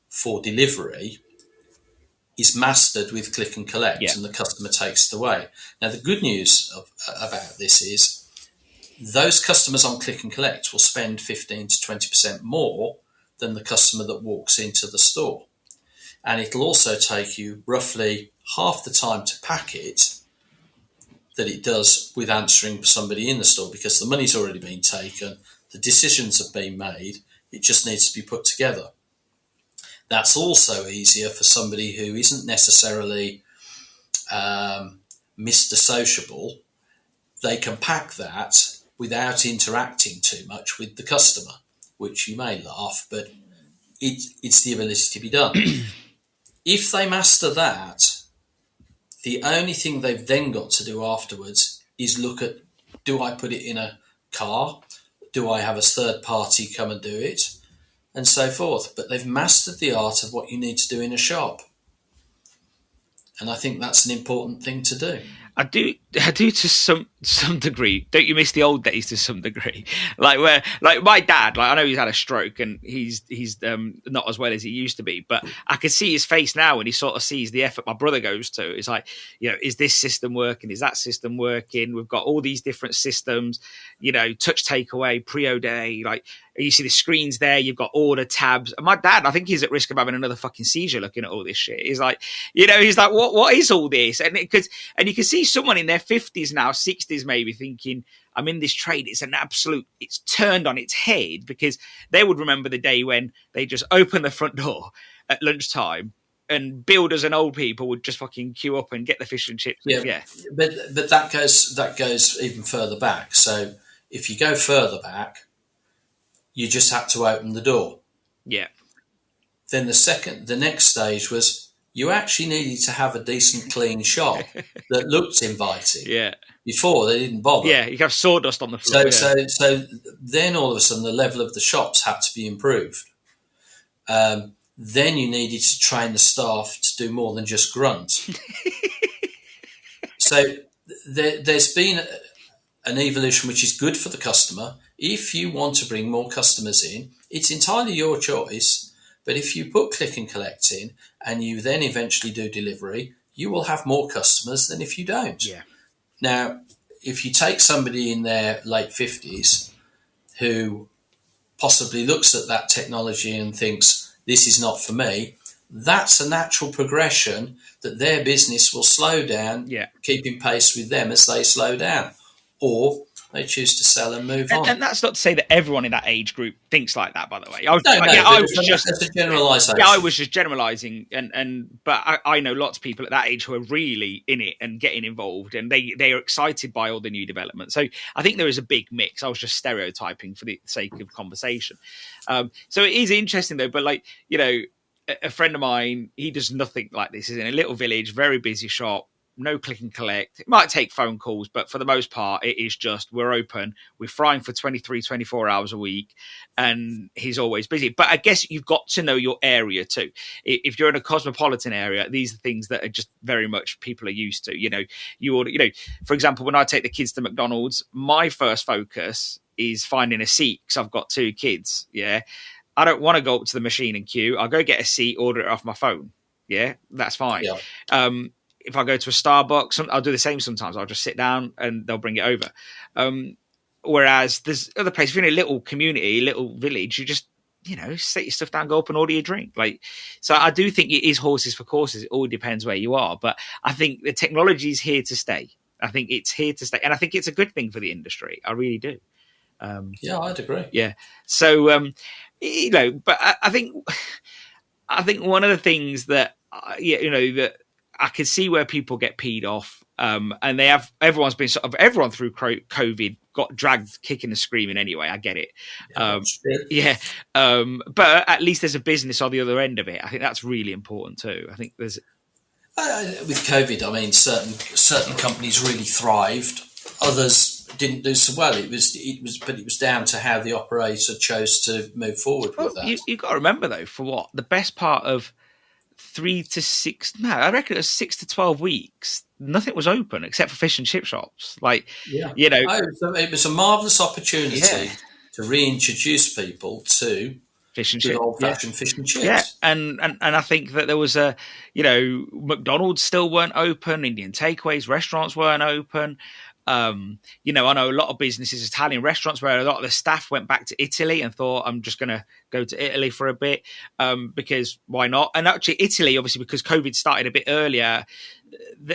for delivery is mastered with click and collect, and the customer takes it away. Now, the good news about this is those customers on click and collect will spend 15 to 20% more than the customer that walks into the store. And it'll also take you roughly half the time to pack it that it does with answering somebody in the store, because the money's already been taken, the decisions have been made, it just needs to be put together. That's also easier for somebody who isn't necessarily Mr. Sociable. They can pack that without interacting too much with the customer, which you may laugh, but it's the ability to be done. If they master that, the only thing they've then got to do afterwards is look at, do I put it in a car? Do I have a third party come and do it? And so forth. But they've mastered the art of what you need to do in a shop. And I think that's an important thing to do. I do to some degree. Don't you miss the old days to some degree? Like my dad, I know he's had a stroke and he's not as well as he used to be, but I can see his face now when he sort of sees the effort my brother goes to. It's like, is this system working? Is that system working? We've got all these different systems, touch takeaway, pre-O-day, you see the screens there, you've got order tabs. And my dad, I think he's at risk of having another fucking seizure looking at all this shit. He's like, what is all this? And you can see someone in their 50s now, 60s maybe, thinking, I'm in this trade. It's turned on its head, because they would remember the day when they just opened the front door at lunchtime and builders and old people would just fucking queue up and get the fish and chips. Yeah. But that goes even further back. So if you go further back, you just had to open the door. Yeah. Then the next stage was you actually needed to have a decent, clean shop that looked inviting. Yeah. Before they didn't bother. Yeah, you have sawdust on the floor. So then all of a sudden the level of the shops had to be improved. Then you needed to train the staff to do more than just grunt. So there's been an evolution which is good for the customer. If you want to bring more customers in, it's entirely your choice. But if you put click and collect in and you then eventually do delivery, you will have more customers than if you don't. Yeah. Now, if you take somebody in their late 50s who possibly looks at that technology and thinks, this is not for me, that's a natural progression that their business will slow down, keeping pace with them as they slow down. Or they choose to sell and move on. And that's not to say that everyone in that age group thinks like that, by the way. That's a generalisation. Yeah, I was just generalising, but I know lots of people at that age who are really in it and getting involved, and they are excited by all the new developments. So I think there is a big mix. I was just stereotyping for the sake of conversation. So it is interesting though, but a friend of mine, he does nothing like this. He's in a little village, very busy shop. No click and collect. It might take phone calls, but for the most part, it is just, we're open. We're frying for 24 hours a week, and he's always busy. But I guess you've got to know your area too. If you're in a cosmopolitan area, these are things that are just very much people are used to. You order, for example, when I take the kids to McDonald's, my first focus is finding a seat because I've got 2 kids. Yeah. I don't want to go up to the machine and queue. I'll go get a seat, order it off my phone. Yeah, that's fine. Yeah. If I go to a Starbucks, I'll do the same sometimes. I'll just sit down and they'll bring it over. Whereas there's other places, if you're in a little community, little village, you just, set your stuff down, go up and order your drink. So I do think it is horses for courses. It all depends where you are. But I think the technology is here to stay. I think it's here to stay. And I think it's a good thing for the industry. I really do. Yeah, I'd agree. Yeah. So, but I think one of the things that, that I can see where people get peed off, and everyone through COVID got dragged kicking and screaming anyway. I get it. But at least there's a business on the other end of it. I think that's really important too. I think there's with COVID, I mean, certain companies really thrived, others didn't do so well. It was down to how the operator chose to move forward with that. You've got to remember though, for what the best part of I reckon it was 6 to 12 weeks. Nothing was open except for fish and chip shops. Like, Yeah. you know, It was a marvellous yeah, opportunity to reintroduce people to fish and good chip. old Yeah. fashioned fish and Yeah, chips. and I think that there was McDonald's still weren't open, Indian takeaways, restaurants weren't open. I know a lot of businesses, Italian restaurants, where a lot of the staff went back to Italy and thought, I'm just going to go to Italy for a bit, because why not? And actually, Italy, obviously, because COVID started a bit earlier,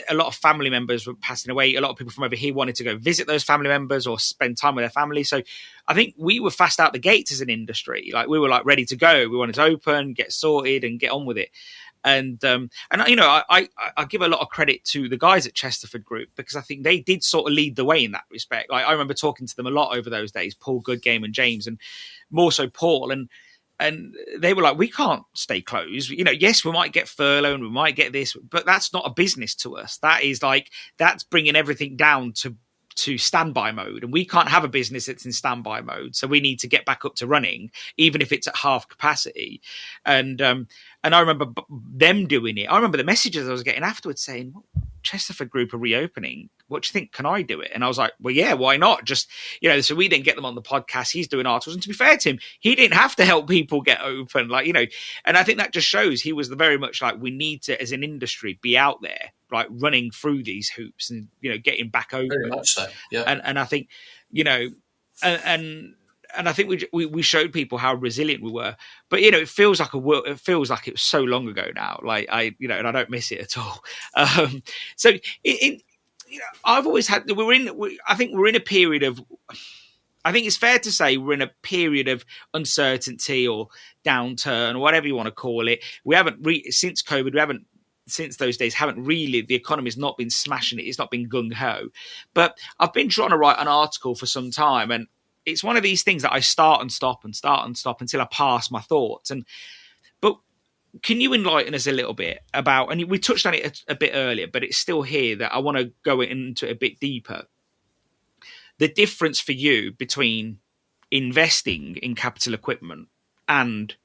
a lot of family members were passing away. A lot of people from over here wanted to go visit those family members or spend time with their family. So I think we were fast out the gates as an industry. Like, we were like ready to go. We wanted to open, get sorted, and get on with it. And I give a lot of credit to the guys at Chesterford Group, because I think they did sort of lead the way in that respect. Like, I remember talking to them a lot over those days, Paul Goodgame and James, and more so Paul. And they were like, we can't stay closed. Yes, we might get furlough and we might get this, but that's not a business to us. That's bringing everything down to standby mode, and we can't have a business that's in standby mode. So we need to get back up to running, even if it's at half capacity. And I remember them doing it. I remember the messages I was getting afterwards saying, Chesterford Group are reopening. What do you think? Can I do it? And I was like, well, yeah, why not? Just, so we then get them on the podcast. He's doing articles. And to be fair to him, he didn't have to help people get open. And I think that just shows he was very much like, we need to, as an industry, be out there, like running through these hoops and, getting back open. Very much so, yeah. And I think, and I think we showed people how resilient we were, but it feels like it was so long ago now. Like, and I don't miss it at all. So I've always had. I think we're in a period of. I think it's fair to say we're in a period of uncertainty or downturn or whatever you want to call it. We haven't since COVID. We haven't. Since those days, the economy's not been smashing it. It's not been gung ho. But I've been trying to write an article for some time, and it's one of these things that I start and stop until I pass my thoughts. But can you enlighten us a little bit about, and we touched on it a bit earlier, but it's still here that I want to go into it a bit deeper. The difference for you between investing in capital equipment and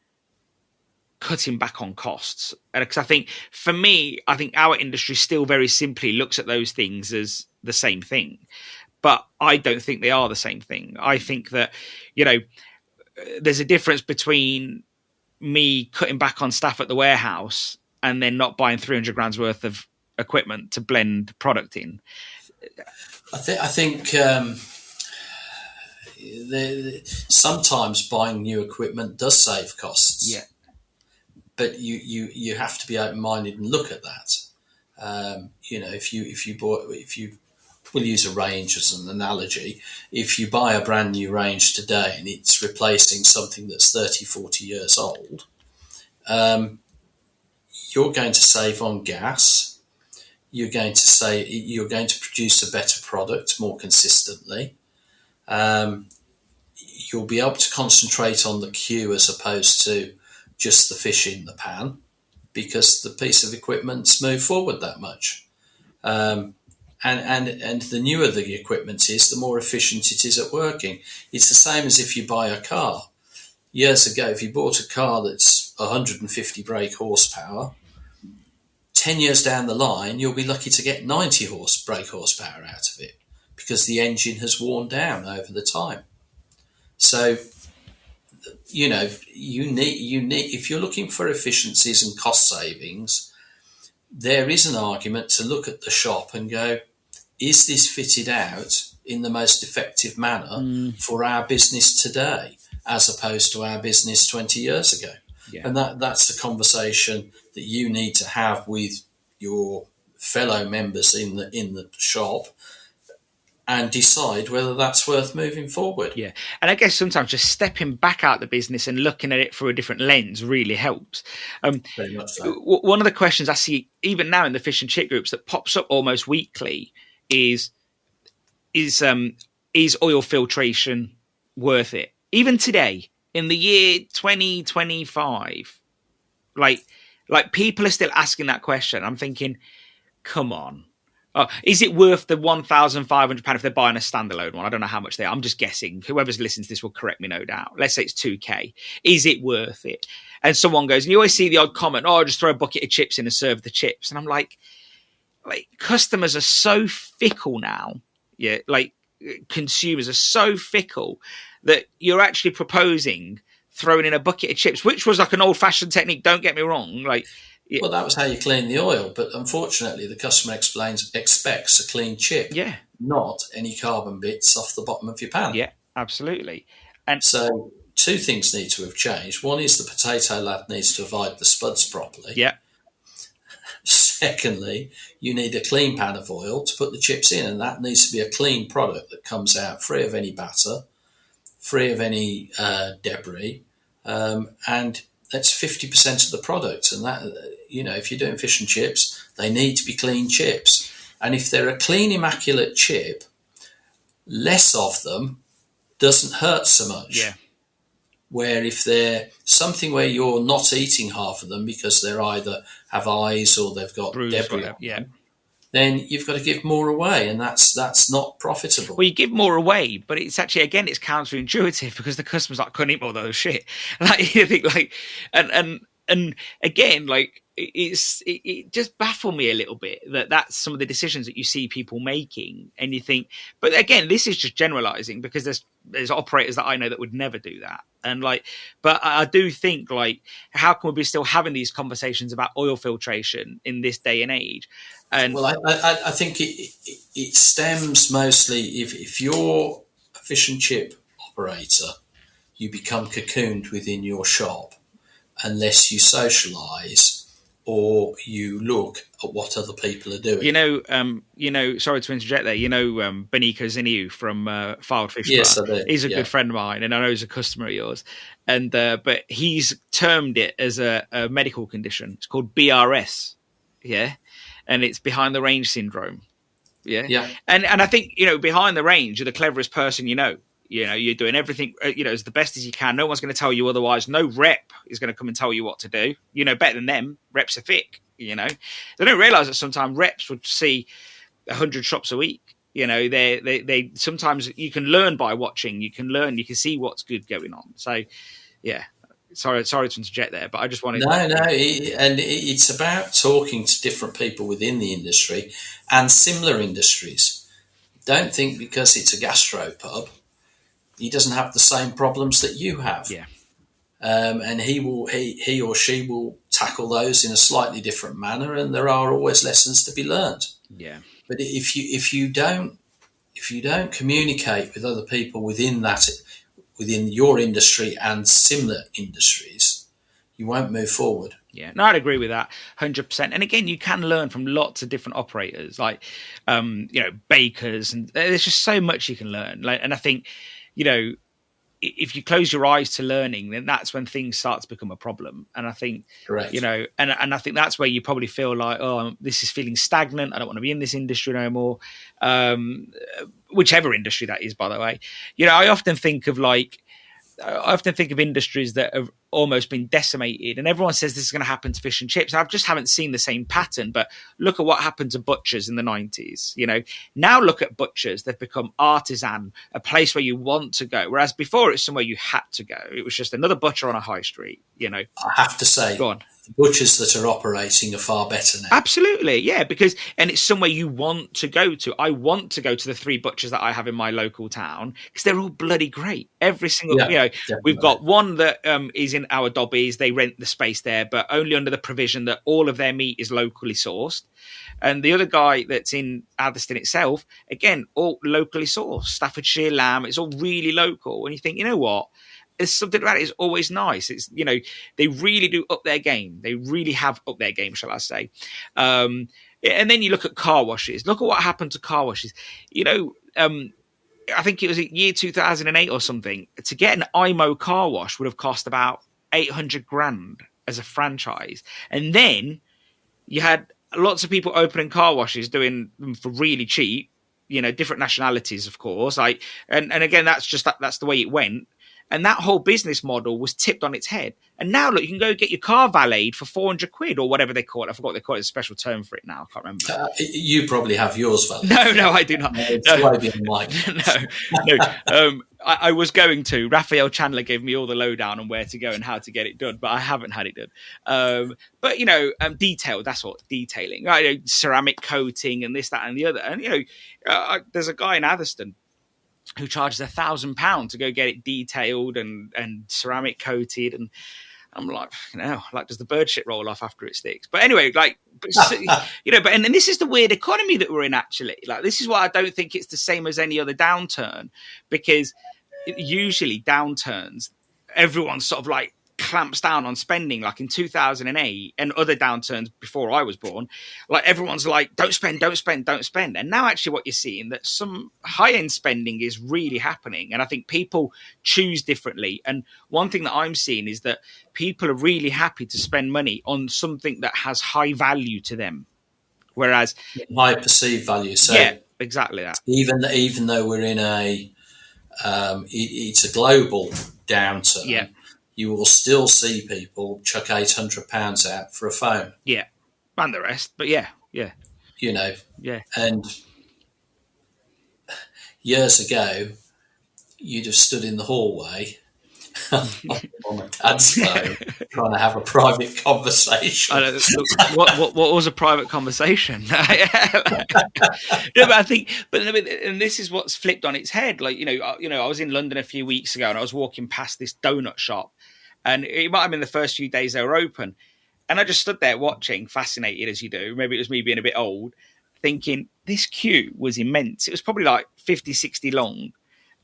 cutting back on costs. Because I think, for me, our industry still very simply looks at those things as the same thing. But I don't think they are the same thing. I think that, there's a difference between me cutting back on staff at the warehouse and then not buying 300 grand's worth of equipment to blend product in. I think sometimes buying new equipment does save costs. Yeah. But you have to be open-minded and look at that. We'll use a range as an analogy. If you buy a brand new range today and it's replacing something that's 30, 40 years old, you're going to save on gas. You're going to produce a better product more consistently. You'll be able to concentrate on the queue as opposed to just the fish in the pan, because the piece of equipment's moved forward that much. And the newer the equipment is, the more efficient it is at working. It's the same as if you buy a car. Years ago, if you bought a car that's 150 brake horsepower, 10 years down the line, you'll be lucky to get 90 brake horsepower out of it, because the engine has worn down over the time. So, you need if you're looking for efficiencies and cost savings, there is an argument to look at the shop and go, is this fitted out in the most effective manner for our business today, as opposed to our business 20 years ago? Yeah. And that's a conversation that you need to have with your fellow members in the shop, and decide whether that's worth moving forward. Yeah. And I guess sometimes just stepping back out the business and looking at it through a different lens really helps. Very much so. One of the questions I see even now in the fish and chip groups that pops up almost weekly is oil filtration worth it? Even today, in the year 2025, like people are still asking that question. I'm thinking, come on. Oh, is it worth the £1,500 if they're buying a standalone one? I don't know how much they are. I'm just guessing. Whoever's listening to this will correct me, no doubt. Let's say it's 2K. Is it worth it? And someone goes, and you always see the odd comment, oh, just throw a bucket of chips in and serve the chips. And I'm like customers are so fickle now. Yeah, like consumers are so fickle that you're actually proposing throwing in a bucket of chips, which was like an old-fashioned technique. Don't get me wrong. Like, well, that was how you clean the oil, but unfortunately, the customer expects a clean chip, yeah, not any carbon bits off the bottom of your pan. Yeah, absolutely. And so, two things need to have changed. One is the potato lad needs to avoid the spuds properly. Yeah. Secondly, you need a clean pan of oil to put the chips in, and that needs to be a clean product that comes out free of any batter, free of any debris, and that's 50% of the product. And that, if you're doing fish and chips, they need to be clean chips. And if they're a clean, immaculate chip, less of them doesn't hurt so much. Yeah. Where if they're something where you're not eating half of them because they're either have eyes or they've got Bruise, debris on yeah. them, then you've got to give more away, and that's not profitable. Well, you give more away, but it's actually, again, it's counterintuitive because the customer's like, couldn't eat more of those shit. Like, you think, like, and again, like, it just baffled me a little bit that that's some of the decisions that you see people making, and you think, but again, this is just generalizing because there's operators that I know that would never do that, and like, but I do think, like, how can we be still having these conversations about oil filtration in this day and age? And well, I think it stems mostly if you're a fish and chip operator, you become cocooned within your shop unless you socialise or you look at what other people are doing. Sorry to interject there. Benika Ziniu from Filed Fish Yes, Bar. I do. He's a good friend of mine, and I know he's a customer of yours. And but he's termed it as a medical condition. It's called BRS. Yeah, and it's behind the range syndrome. Yeah. And I think behind the range, you're the cleverest person you know. You're doing everything, as the best as you can. No one's going to tell you otherwise. No rep is going to come and tell you what to do. Better than them. Reps are thick, They don't realise that sometimes reps would see 100 shops a week. They sometimes you can learn by watching. You can see what's good going on. So, yeah. Sorry to interject there, but I just wanted and it's about talking to different people within the industry and similar industries. Don't think because it's a gastropub, he doesn't have the same problems that you have. Yeah. And he or she will tackle those in a slightly different manner, and there are always lessons to be learned. Yeah. But if you don't communicate with other people within your industry and similar industries, you won't move forward. Yeah, no, I'd agree with that 100%. And again, you can learn from lots of different operators, like, bakers, and there's just so much you can learn. And I think, if you close your eyes to learning, then that's when things start to become a problem. And I think, correct. And I think that's where you probably feel like, oh, this is feeling stagnant. I don't want to be in this industry no more. Whichever industry that is, by the way. I often think of industries that have almost been decimated, and everyone says this is going to happen to fish and chips. I just haven't seen the same pattern, but look at what happened to butchers in the 90s. Now look at butchers. They've become artisan, a place where you want to go. Whereas before it was somewhere you had to go. It was just another butcher on a high street, I have to say, go on. The butchers that are operating are far better now. Absolutely, yeah, and it's somewhere you want to go to. I want to go to the 3 butchers that I have in my local town because they're all bloody great. Every single, we've got one that is in our Dobbies. They rent the space there, but only under the provision that all of their meat is locally sourced. And the other guy that's in Atherstone itself, again, all locally sourced. Staffordshire lamb. It's all really local. And you think, you know what? There's something about it is always nice. It's, they really do up their game. They really have up their game, shall I say. And then you look at car washes. Look at what happened to car washes. I think it was year 2008 or something. To get an IMO car wash would have cost about 800 grand as a franchise. And then you had lots of people opening car washes, doing them for really cheap, different nationalities, of course. And again, that's the way it went. And that whole business model was tipped on its head. And now, look, you can go get your car valeted for 400 quid or whatever they call it. I forgot what they call it. There's a special term for it now. I can't remember. You probably have yours valeted. No, I do not. It's way beyond mine. No. I was going to. Raphael Chandler gave me all the lowdown on where to go and how to get it done, but I haven't had it done. But, detailed, that's what, detailing. Right? Ceramic coating and this, that, and the other. And, there's a guy in Atherstone who charges £1,000 to go get it detailed and ceramic coated, and I'm like, does the bird shit roll off after it sticks? But anyway, and this is the weird economy that we're in. Actually, like, this is why I don't think it's the same as any other downturn, because usually downturns, everyone sort of like clamps down on spending, like in 2008 and other downturns before I was born. Like, everyone's like, don't spend. And now actually what you're seeing, that some high-end spending is really happening. And I think people choose differently. And one thing that I'm seeing is that people are really happy to spend money on something that has high value to them. Whereas high perceived value. So yeah, exactly that. Even though we're in it's a global downturn. Yeah. You will still see people chuck £800 out for a phone. Yeah, and the rest. But yeah. Yeah. And years ago, you'd have stood in the hallway on my dad's phone trying to have a private conversation. What was a private conversation? No, but I think, and this is what's flipped on its head. Like, I was in London a few weeks ago and I was walking past this donut shop, and it might have been the first few days they were open. And I just stood there watching, fascinated as you do. Maybe it was me being a bit old, thinking this queue was immense. It was probably like 50, 60 long.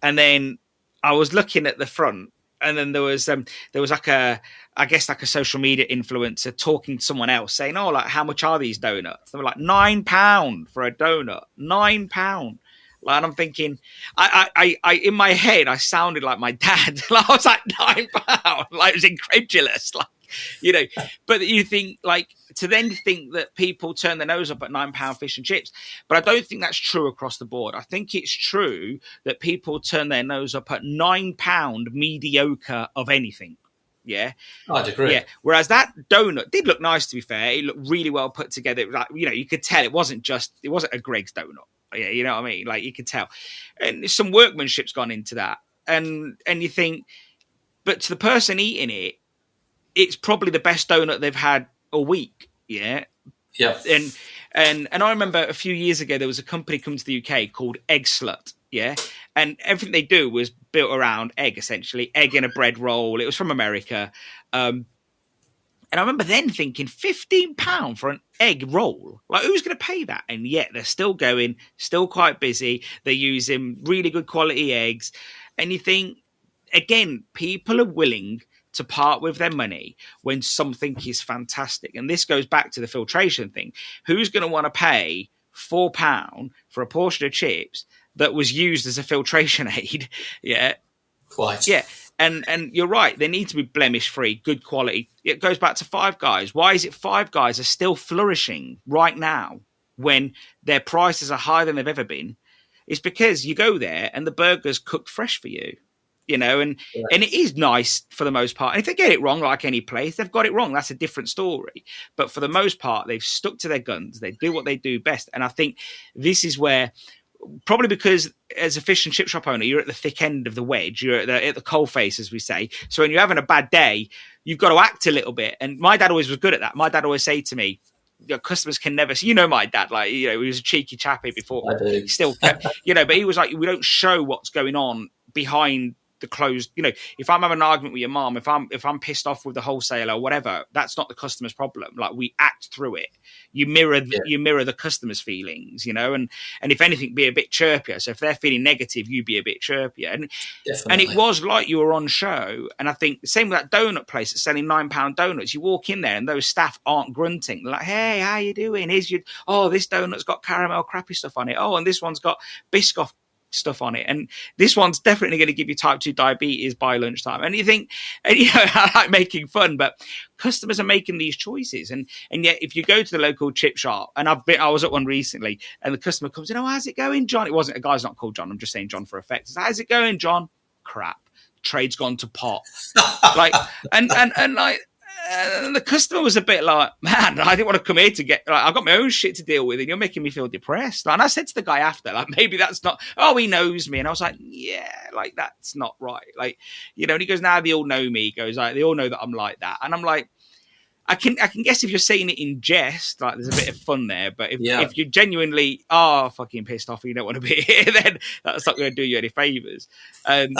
And then I was looking at the front, and then there was like a social media influencer talking to someone else saying, oh, like, how much are these donuts? They were like £9 for a donut, £9. Like, and I'm thinking, I in my head, I sounded like my dad. Like, I was like, £9. Like, it was incredulous. Like, but you think, like, to then think that people turn their nose up at £9 fish and chips. But I don't think that's true across the board. I think it's true that people turn their nose up at £9 mediocre of anything. Yeah, I'd agree. Yeah, whereas that donut did look nice, to be fair. It looked really well put together. It was like, you could tell it wasn't a Greg's donut. Yeah, you know what I mean? Like, you could tell. And some workmanship's gone into that. And you think, but to the person eating it, it's probably the best donut they've had all week. Yeah. Yeah. And I remember a few years ago, there was a company come to the UK called Egg Slut. Yeah. And everything they do was built around egg, essentially. Egg in a bread roll. It was from America. And I remember then thinking, £15 for an egg roll? Like, who's going to pay that? And yet they're still going, still quite busy. They're using really good quality eggs. And you think, again, people are willing to part with their money when something is fantastic. And this goes back to the filtration thing. Who's going to want to pay £4 for a portion of chips that was used as a filtration aid? Yeah. Quite. Yeah. And you're right. They need to be blemish-free, good quality. It goes back to Five Guys. Why is it Five Guys are still flourishing right now when their prices are higher than they've ever been? It's because you go there and the burger's cooked fresh for you, and it is nice for the most part. And if they get it wrong, like any place, they've got it wrong. That's a different story. But for the most part, they've stuck to their guns. They do what they do best. And I think this is where, probably because as a fish and chip shop owner, you're at the thick end of the wedge. You're at the coal face, as we say. So when you're having a bad day, you've got to act a little bit. And my dad always was good at that. My dad always say to me, your customers can never see. My dad, like, he was a cheeky chappy before. I do. He still kept, but he was like, we don't show what's going on behind the closed. If I'm having an argument with your mom, if I'm pissed off with the wholesaler or whatever, that's not the customer's problem. Like, we act through it. You mirror the customer's feelings, and if anything, be a bit chirpier. So if they're feeling negative, you be a bit chirpier. And it was like you were on show. And I think the same with that donut place that's selling £9 donuts. You walk in there and those staff aren't grunting. They're like, hey, how you doing? This donut's got caramel crappy stuff on it. Oh, and this one's got Biscoff stuff on it, and this one's definitely going to give you type 2 diabetes by lunchtime. And you think, I like making fun, but customers are making these choices, and yet if you go to the local chip shop, and I was at one recently, and the customer comes in, oh, how's it going, John? It wasn't, a guy's not called John, I'm just saying John for effect. How's it going, John? Crap. trade's gone to pot. Like, and like, and the customer was a bit like, man, I didn't want to come here to get, like, I've got my own shit to deal with and you're making me feel depressed. And I said to the guy after, like, maybe that's not, oh, he knows me. And I was like, yeah, like, that's not right. Like, you know, and he goes, now they all know me. He goes, like, they all know that I'm like that. And I'm like, I can guess if you're saying it in jest, like there's a bit of fun there. But if you genuinely are fucking pissed off and you don't want to be here, then that's not going to do you any favors. And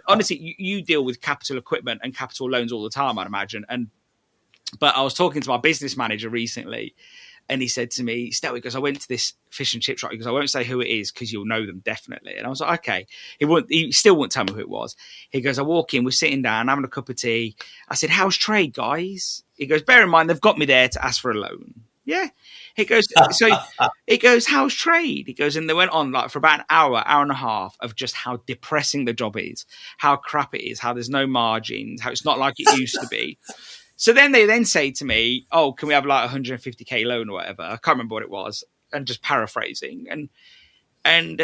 honestly, you deal with capital equipment and capital loans all the time, I'd imagine. But I was talking to my business manager recently, and he said to me, Stel, because I went to this fish and chip shop, because I won't say who it is because you'll know them definitely. And I was like, okay. He still wouldn't tell me who it was. He goes, I walk in, we're sitting down, having a cup of tea. I said, how's trade, guys? He goes, bear in mind, they've got me there to ask for a loan. Yeah. He goes, how's trade? He goes, and they went on like for about an hour and a half of just how depressing the job is, how crap it is, how there's no margins, how it's not like it used to be. So then they say to me, oh, can we have like 150k loan or whatever? I can't remember what it was. And just paraphrasing. And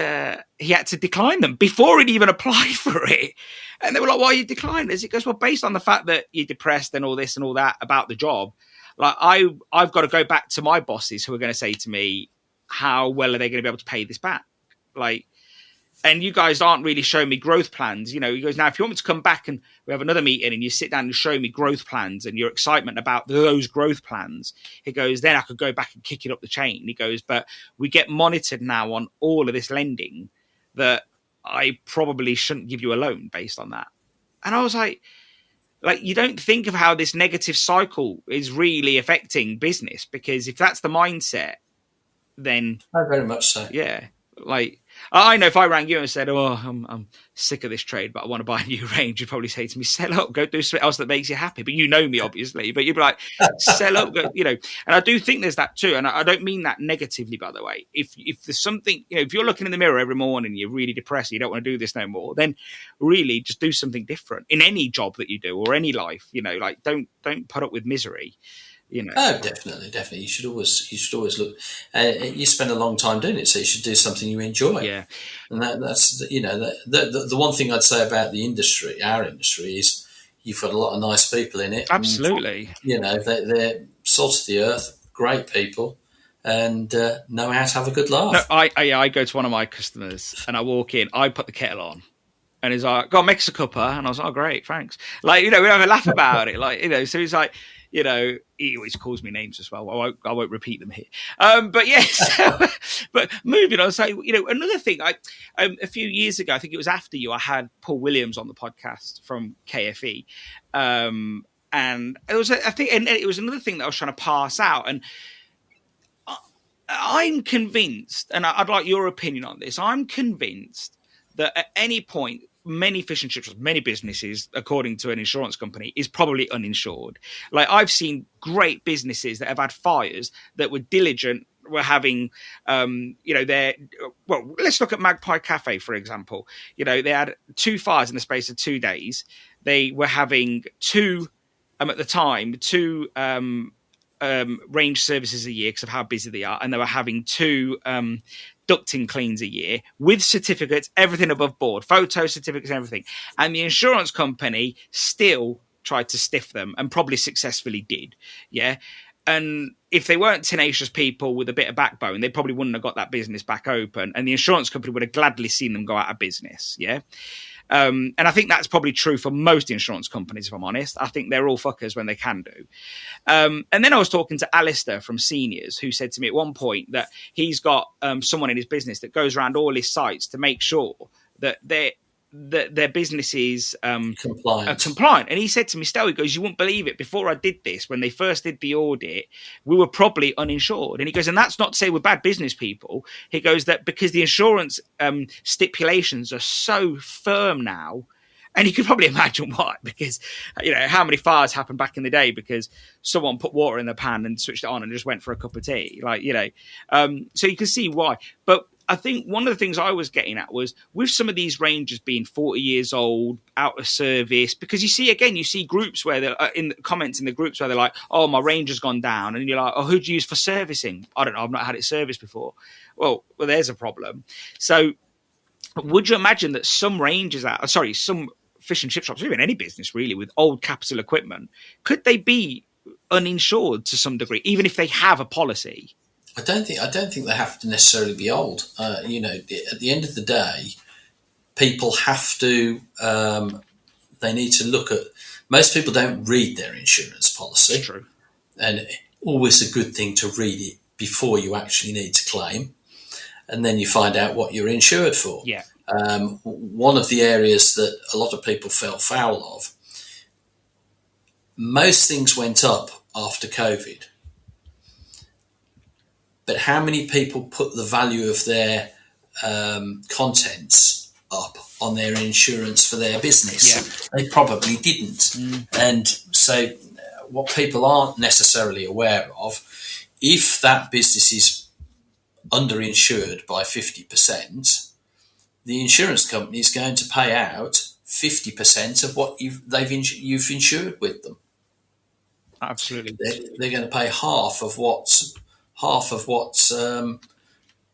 he had to decline them before he'd even applied for it. And they were like, why are you declining this? He goes, well, based on the fact that you're depressed and all this and all that about the job, like I've got to go back to my bosses who are going to say to me, how well are they going to be able to pay this back? Like, and you guys aren't really showing me growth plans. You know, he goes, now, if you want me to come back and we have another meeting and you sit down and show me growth plans and your excitement about those growth plans, he goes, then I could go back and kick it up the chain. He goes, but we get monitored now on all of this lending that I probably shouldn't give you a loan based on that. And I was like, you don't think of how this negative cycle is really affecting business, because if that's the mindset, then... Oh, very much so. Yeah. Like, I know if I rang you and said, oh, I'm sick of this trade, but I want to buy a new range, you'd probably say to me, sell up, go do something else that makes you happy. But you know me, obviously. But you'd be like, sell up, go, you know. And I do think there's that too. And I don't mean that negatively, by the way. If there's something, you know, if you're looking in the mirror every morning, you're really depressed, you don't want to do this no more, then really just do something different in any job that you do or any life, you know, like don't put up with misery. You know. Oh, definitely. You should always look. You spend a long time doing it, so you should do something you enjoy. Yeah, and that's you know the one thing I'd say about the industry, our industry, is you've got a lot of nice people in it. Absolutely. And, you know, they're salt of the earth, great people, and know how to have a good laugh. No, I go to one of my customers and I walk in, I put the kettle on. And he's like, go on, make us a cuppa. And I was like, oh, great, thanks. Like, you know, we have a laugh about it. Like, you know, so he's like, you know, he always calls me names as well. I won't repeat them here. But yes, but moving on. So, you know, another thing, a few years ago, I think it was after you, I had Paul Williams on the podcast from KFE. And it was, I think, and it was another thing that I was trying to pass out. And I'm convinced, and I'd like your opinion on this. I'm convinced that at any point, many fish and chips, many businesses, according to an insurance company, is probably uninsured. Like, I've seen great businesses that have had fires that were diligent, were having, you know, let's look at Magpie Cafe, for example. You know, they had 2 fires in the space of 2 days. They were having two range services a year because of how busy they are. And they were having 2 ducting cleans a year with certificates, everything above board, photo certificates, everything. And the insurance company still tried to stiff them and probably successfully did. Yeah. And if they weren't tenacious people with a bit of backbone, they probably wouldn't have got that business back open. And the insurance company would have gladly seen them go out of business. Yeah. And I think that's probably true for most insurance companies, if I'm honest. I think they're all fuckers when they can do. And then I was talking to Alistair from Seniors, who said to me at one point that he's got someone in his business that goes around all his sites to make sure that their business is compliant. And he said to me, Stel, he goes, you wouldn't believe it. Before I did this, when they first did the audit, we were probably uninsured. And he goes, and that's not to say we're bad business people. He goes that because the insurance stipulations are so firm now, and you could probably imagine why, because, you know, how many fires happened back in the day because someone put water in the pan and switched it on and just went for a cup of tea. Like, you know, so you can see why. But I think one of the things I was getting at was with some of these ranges being 40 years old, out of service, because you see groups where they're in the comments in the groups where they're like, oh, my range has gone down. And you're like, oh, who'd you use for servicing? I don't know. I've not had it serviced before. Well, there's a problem. So would you imagine that some fish and chip shops, or even any business really, with old capital equipment, could they be uninsured to some degree, even if they have a policy? I don't think they have to necessarily be old. At the end of the day, people have to. They need to look at. Most people don't read their insurance policy. That's true. And always a good thing to read it before you actually need to claim, and then you find out what you're insured for. Yeah. One of the areas that a lot of people fell foul of, most things went up after COVID, but how many people put the value of their contents up on their insurance for their business? Yeah. They probably didn't. And so what people aren't necessarily aware of, if that business is underinsured by 50%, the insurance company is going to pay out 50% of what you've insured with them. Absolutely. They're going to pay half of what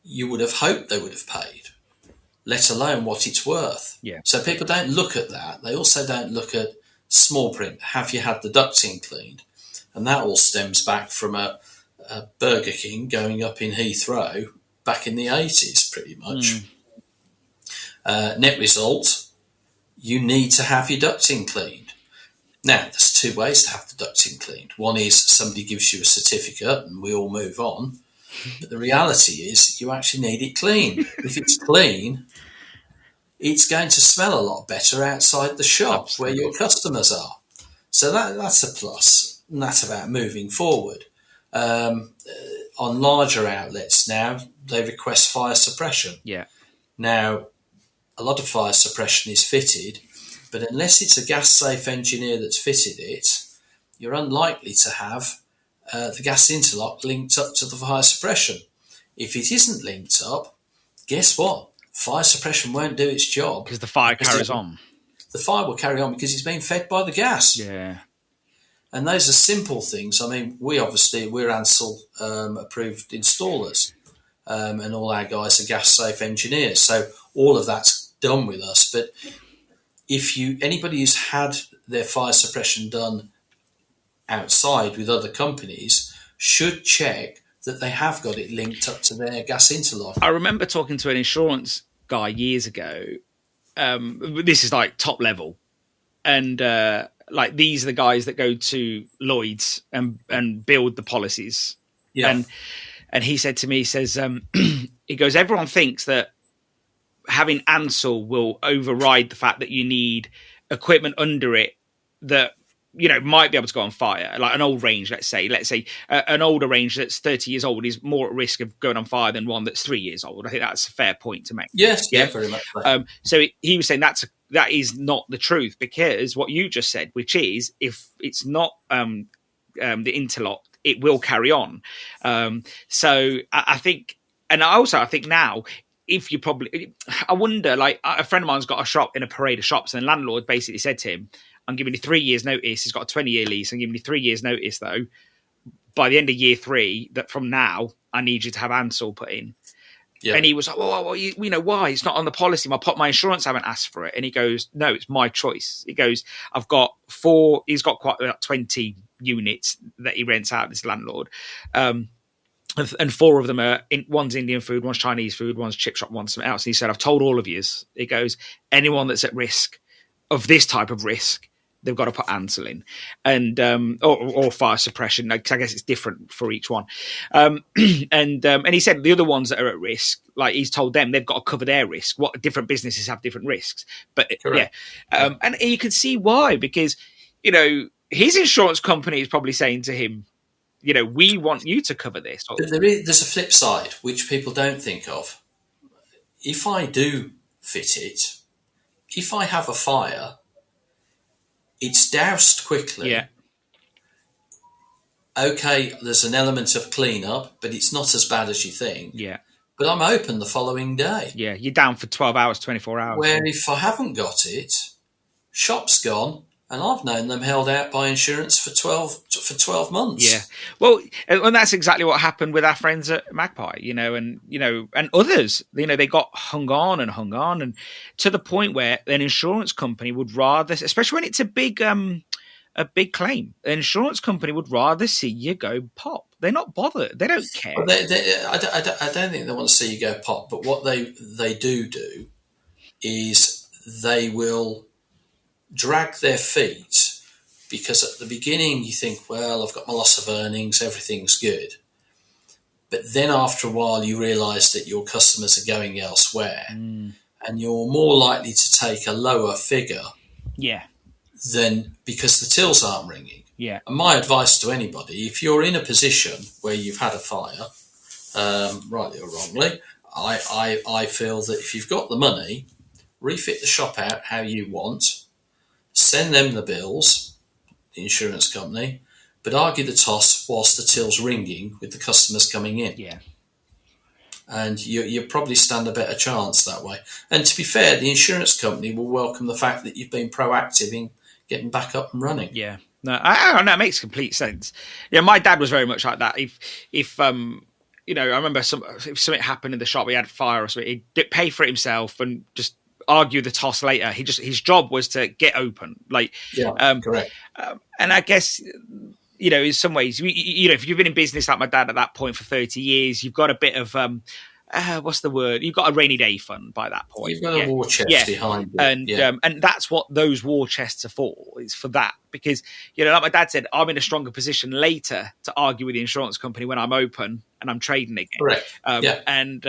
you would have hoped they would have paid, let alone what it's worth. Yeah. So people don't look at that. They also don't look at small print. Have you had the ducting cleaned? And that all stems back from a Burger King going up in Heathrow back in the 80s, pretty much. Net result, you need to have your ducting cleaned. Now, there's two ways to have the ducting cleaned. One is somebody gives you a certificate and we all move on. But the reality is you actually need it clean. If it's clean, it's going to smell a lot better outside the shop. Absolutely. Where your customers are. So that's a plus. And that's about moving forward. On larger outlets now, they request fire suppression. Yeah. Now, a lot of fire suppression is fitted, but unless it's a gas-safe engineer that's fitted it, you're unlikely to have the gas interlock linked up to the fire suppression. If it isn't linked up, guess what? Fire suppression won't do its job. Because the fire carries on. The fire will carry on because it's being fed by the gas. Yeah. And those are simple things. I mean, we're ANSEL approved installers, and all our guys are gas-safe engineers. So all of that's done with us. But if anybody who's had their fire suppression done outside with other companies should check that they have got it linked up to their gas interlock. I remember talking to an insurance guy years ago. This is like top level, and like these are the guys that go to Lloyd's and build the policies. Yeah. And he said to me, he says, he goes, everyone thinks that having ANSEL will override the fact that you need equipment under it that, you know, might be able to go on fire. Like an old range, let's say an older range that's 30 years old is more at risk of going on fire than one that's 3 years old. I think that's a fair point to make. Yes, yeah, very much so. So he was saying that is not the truth, because what you just said, which is if it's not the interlock, it will carry on. So I think, and also I think now, if you I wonder, like a friend of mine's got a shop in a parade of shops, and the landlord basically said to him, I'm giving you 3 years notice. He's got a 20-year lease. I'm giving you 3 years notice, though. By the end of year 3, that from now, I need you to have ANSEL put in. Yeah. And he was like, well, you know, why? It's not on the policy. My insurance haven't asked for it. And he goes, no, it's my choice. He goes, I've got 4, he's got quite like 20 units that he rents out, this landlord. And 4 of them are, one's Indian food, one's Chinese food, one's chip shop, one's something else. And he said, I've told all of yous. He goes, anyone that's at risk of this type of risk, they've got to put ANSEL in, and or fire suppression. Because I guess it's different for each one. And he said the other ones that are at risk, like he's told them they've got to cover their risk. What different businesses have different risks, but correct. Yeah, and you can see why, because you know his insurance company is probably saying to him, you know, we want you to cover this. But there's a flip side which people don't think of. If I do fit it, if I have a fire, it's doused quickly. Yeah. Okay, there's an element of clean-up, but it's not as bad as you think. Yeah. But I'm open the following day. Yeah, you're down for 12 hours, 24 hours. Where if I haven't got it, shop's gone and I've known them held out by insurance for 12 months. Yeah, well, and that's exactly what happened with our friends at Magpie, and others. They got hung on, and to the point where an insurance company would rather, especially when it's a big claim, an insurance company would rather see you go pop. They're not bothered. They don't care. Well, I don't think they want to see you go pop. But what they do is they will drag their feet, because at the beginning you think, well, I've got my loss of earnings, everything's good. But then after a while you realise that your customers are going elsewhere, and you're more likely to take a lower figure than because the tills aren't ringing. Yeah. And my advice to anybody, if you're in a position where you've had a fire, rightly or wrongly, I feel that if you've got the money, refit the shop out how you want, send them the bills, the insurance company, but argue the toss whilst the till's ringing with the customers coming in. Yeah. And you probably stand a better chance that way. And to be fair, the insurance company will welcome the fact that you've been proactive in getting back up and running. Yeah. No, I don't know. It makes complete sense. Yeah, my dad was very much like that. If I remember if something happened in the shop, we had a fire or something, he'd pay for it himself and just argue the toss later. His job was to get open. Correct. And I guess, in some ways, if you've been in business like my dad at that point for 30 years, you've got a bit of what's the word? You've got a rainy day fund by that point. You've got a war chest behind you. And that's what those war chests are for. It's for that. Because, like my dad said, I'm in a stronger position later to argue with the insurance company when I'm open and I'm trading again. Correct. And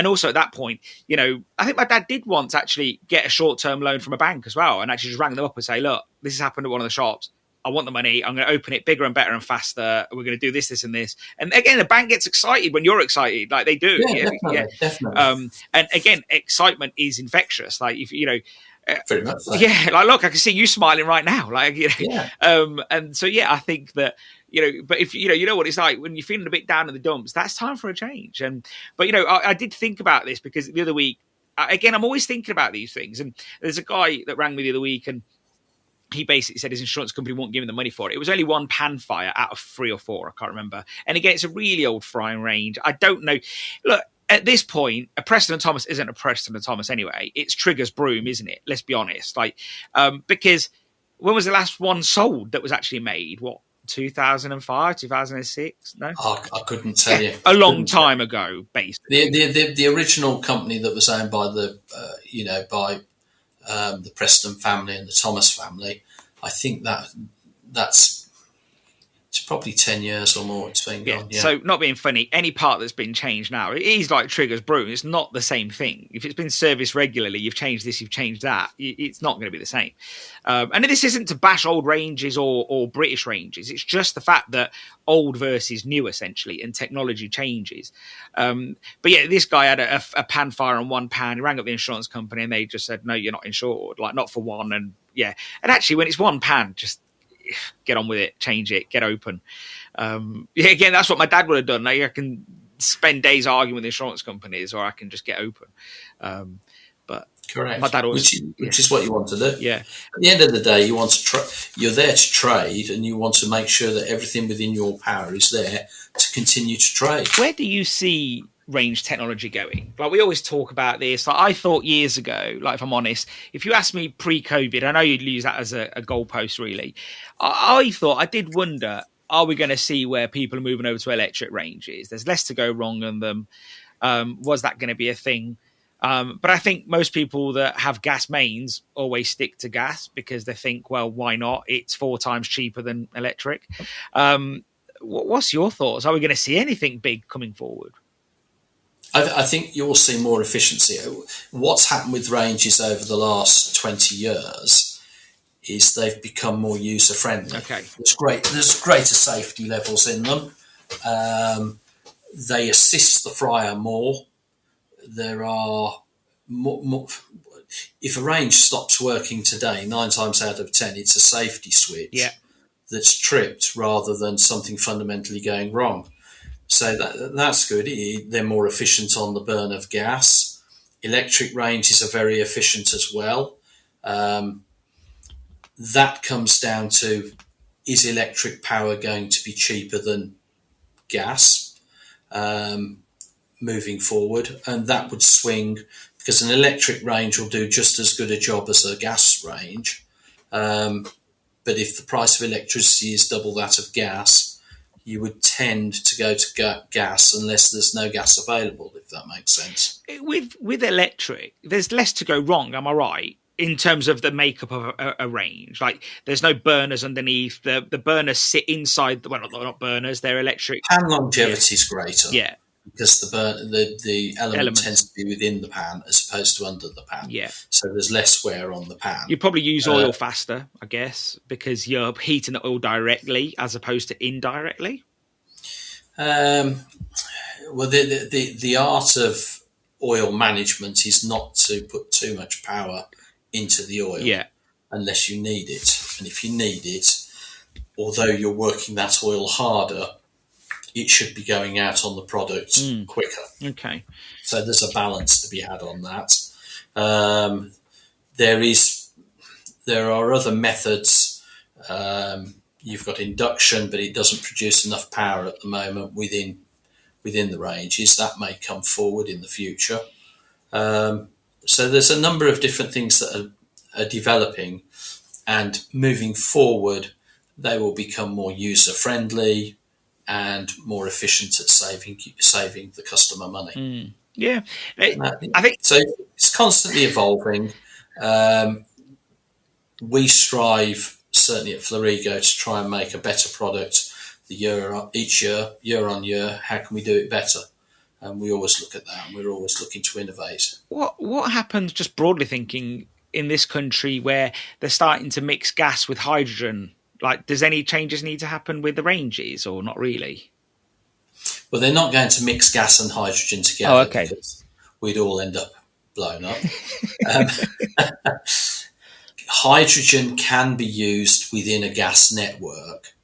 also at that point, I think my dad did once actually get a short-term loan from a bank as well, and actually just rang them up and say, look, this has happened at one of the shops. I want the money. I'm going to open it bigger and better and faster. We're going to do this, this, and this. And again, the bank gets excited when you're excited, like they do. Definitely. And again, excitement is infectious. Like if pretty much. So. Yeah, like look, I can see you smiling right now. And so I think that but if you know what it's like when you're feeling a bit down in the dumps, that's time for a change. But I did think about this because the other week, again, I'm always thinking about these things. And there's a guy that rang me the other week and he basically said his insurance company won't give him the money for it. It was only one pan fire out of 3 or 4. I can't remember. And again, it's a really old frying range. I don't know. Look, at this point, a Preston and Thomas isn't a Preston and Thomas anyway. It's Trigger's broom, isn't it? Let's be honest. Because when was the last one sold that was actually made? What, 2005, 2006? No? I couldn't tell you. A long time ago, basically. The original company that was owned by the Preston family and the Thomas family, I think that's it's probably 10 years or more it's been gone. Yeah. So not being funny, any part that's been changed now, it is like Trigger's broom. It's not the same thing. If it's been serviced regularly, you've changed this, you've changed that, it's not going to be the same. And this isn't to bash old ranges or British ranges. It's just the fact that old versus new, essentially, and technology changes. But this guy had a pan fire on one pan. He rang up the insurance company and they just said, no, you're not insured, like not for one. And actually when it's one pan, just get on with it, change it, get open. Again, that's what my dad would have done. Like, I can spend days arguing with insurance companies, or I can just get open. But correct, my dad always, which is what you want to do. Yeah. At the end of the day, you want to you're there to trade, and you want to make sure that everything within your power is there to continue to trade. Where do you see range technology going? Like we always talk about this. Like I thought years ago, like if I'm honest, if you asked me pre-COVID, I know you'd use that as a goalpost really. I thought, I did wonder, are we going to see where people are moving over to electric ranges? There's less to go wrong on them. Was that going to be a thing? But I think most people that have gas mains always stick to gas because they think, well, why not? It's 4 times cheaper than electric. What's your thoughts? Are we going to see anything big coming forward? I think you'll see more efficiency. What's happened with ranges over the last 20 years is they've become more user-friendly. Okay. There's greater safety levels in them. They assist the fryer more. There are more. If a range stops working today, 9 times out of 10, it's a safety switch that's tripped rather than something fundamentally going wrong. So that's good. They're more efficient on the burn of gas. Electric ranges are very efficient as well. That comes down to, is electric power going to be cheaper than gas moving forward? And that would swing, because an electric range will do just as good a job as a gas range. But if the price of electricity is double that of gas, you would tend to go to gas unless there's no gas available, if that makes sense. With electric, there's less to go wrong, am I right? In terms of the makeup of a range, like there's no burners underneath. The burners sit inside. Well, not burners. They're electric. Pan longevity is greater. Yeah, because the element tends to be within the pan as opposed to under the pan. Yeah. So there's less wear on the pan. You probably use oil faster, I guess, because you're heating the oil directly as opposed to indirectly. Well, the art of oil management is not to put too much power into the oil unless you need it. And if you need it, although you're working that oil harder, it should be going out on the product quicker. Okay. So there's a balance to be had on that. There are other methods. You've got induction, but it doesn't produce enough power at the moment within the ranges. That may come forward in the future. So there's a number of different things that are developing, and moving forward, they will become more user-friendly and more efficient at saving the customer money. Yeah, I think so. It's constantly evolving. We strive, certainly at Florigo, to try and make a better product each year on year. How can we do it better? And we always look at that, and we're always looking to innovate. What happens, just broadly thinking, in this country where they're starting to mix gas with hydrogen? Like, does any changes need to happen with the ranges, or not really? Well, they're not going to mix gas and hydrogen together. Oh, okay. Because we'd all end up blown up. Hydrogen can be used within a gas network,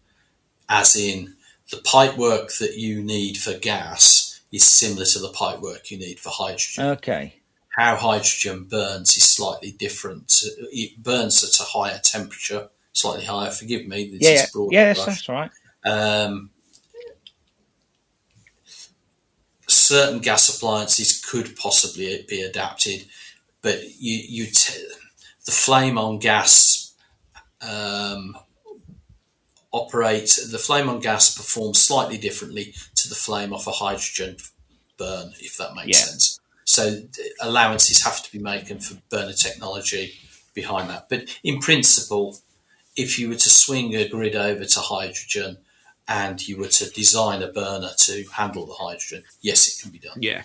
as in the pipework that you need for gas is similar to the pipework you need for hydrogen. Okay. How hydrogen burns is slightly different. It burns at a higher temperature, slightly higher. Forgive me. That's right. Certain gas appliances could possibly be adapted, but the flame on gas the flame on gas performs slightly differently to the flame off a hydrogen burn, if that makes sense. So allowances have to be made for burner technology behind that. But in principle, if you were to swing a grid over to hydrogen and you were to design a burner to handle the hydrogen, yes, it can be done. Yeah.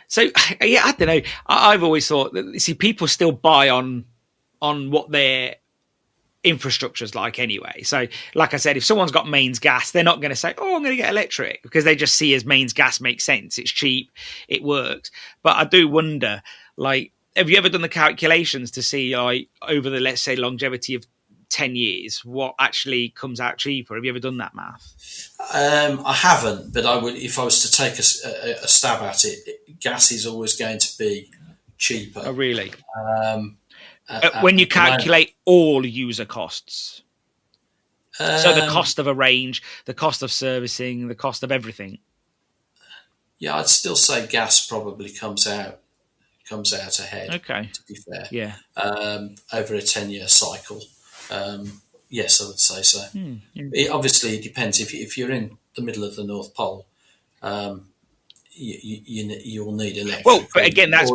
So, I don't know. I've always thought that, people still buy on what their infrastructure's like anyway. So, like I said, if someone's got mains gas, they're not going to say, "Oh, I'm going to get electric," because they just see as mains gas makes sense. It's cheap, it works. But I do wonder, like, have you ever done the calculations to see, like, over the, let's say, longevity of 10 years, what actually comes out cheaper? Have you ever done that math? I haven't, but I would, if I was to take a stab at it. Gas is always going to be cheaper. Oh, really? When you calculate all user costs, so the cost of a range, the cost of servicing, the cost of everything. Yeah, I'd still say gas probably comes out ahead. Okay, to be fair, yeah, over a 10-year cycle. Yes, I would say so. It obviously depends. If you're in the middle of the North Pole, you'll need electric. Well, but again, that's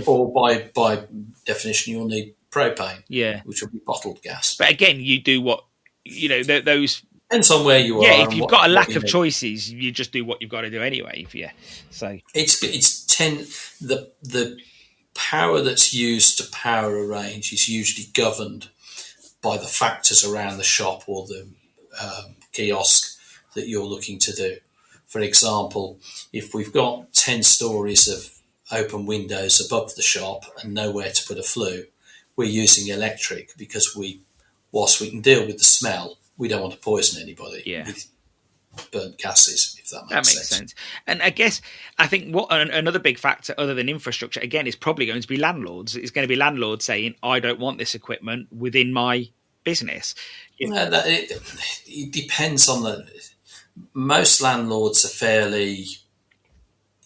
or by definition, you'll need propane. Yeah, which will be bottled gas. But again, you do what those. Depends on where you are. Yeah, if you've got a lack of choices, you just do what you've got to do anyway. So the power that's used to power a range is usually governed by the factors around the shop or the kiosk that you're looking to do. For example, if we've got 10 stories of open windows above the shop and nowhere to put a flue, we're using electric because whilst we can deal with the smell, we don't want to poison anybody burnt gases, if that That makes makes sense. sense. And I think what another big factor other than infrastructure, again, is probably going to be landlords. It's going to be landlords saying, I don't want this equipment within my business. It depends on most landlords are fairly,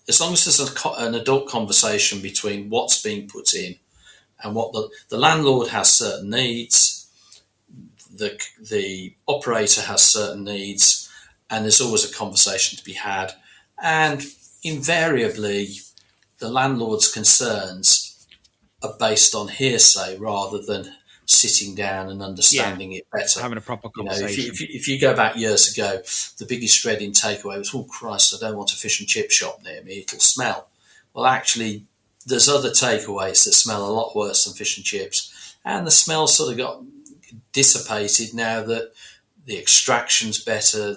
as long as there's an adult conversation between what's being put in and what the landlord has certain needs, the operator has certain needs, and there's always a conversation to be had. And invariably, the landlord's concerns are based on hearsay rather than sitting down and understanding it better. Having a proper conversation. If you go back years ago, the biggest dread in takeaway was, oh Christ, I don't want a fish and chip shop near me, it'll smell. Well, actually, there's other takeaways that smell a lot worse than fish and chips, and the smell sort of got dissipated now that the extraction's better,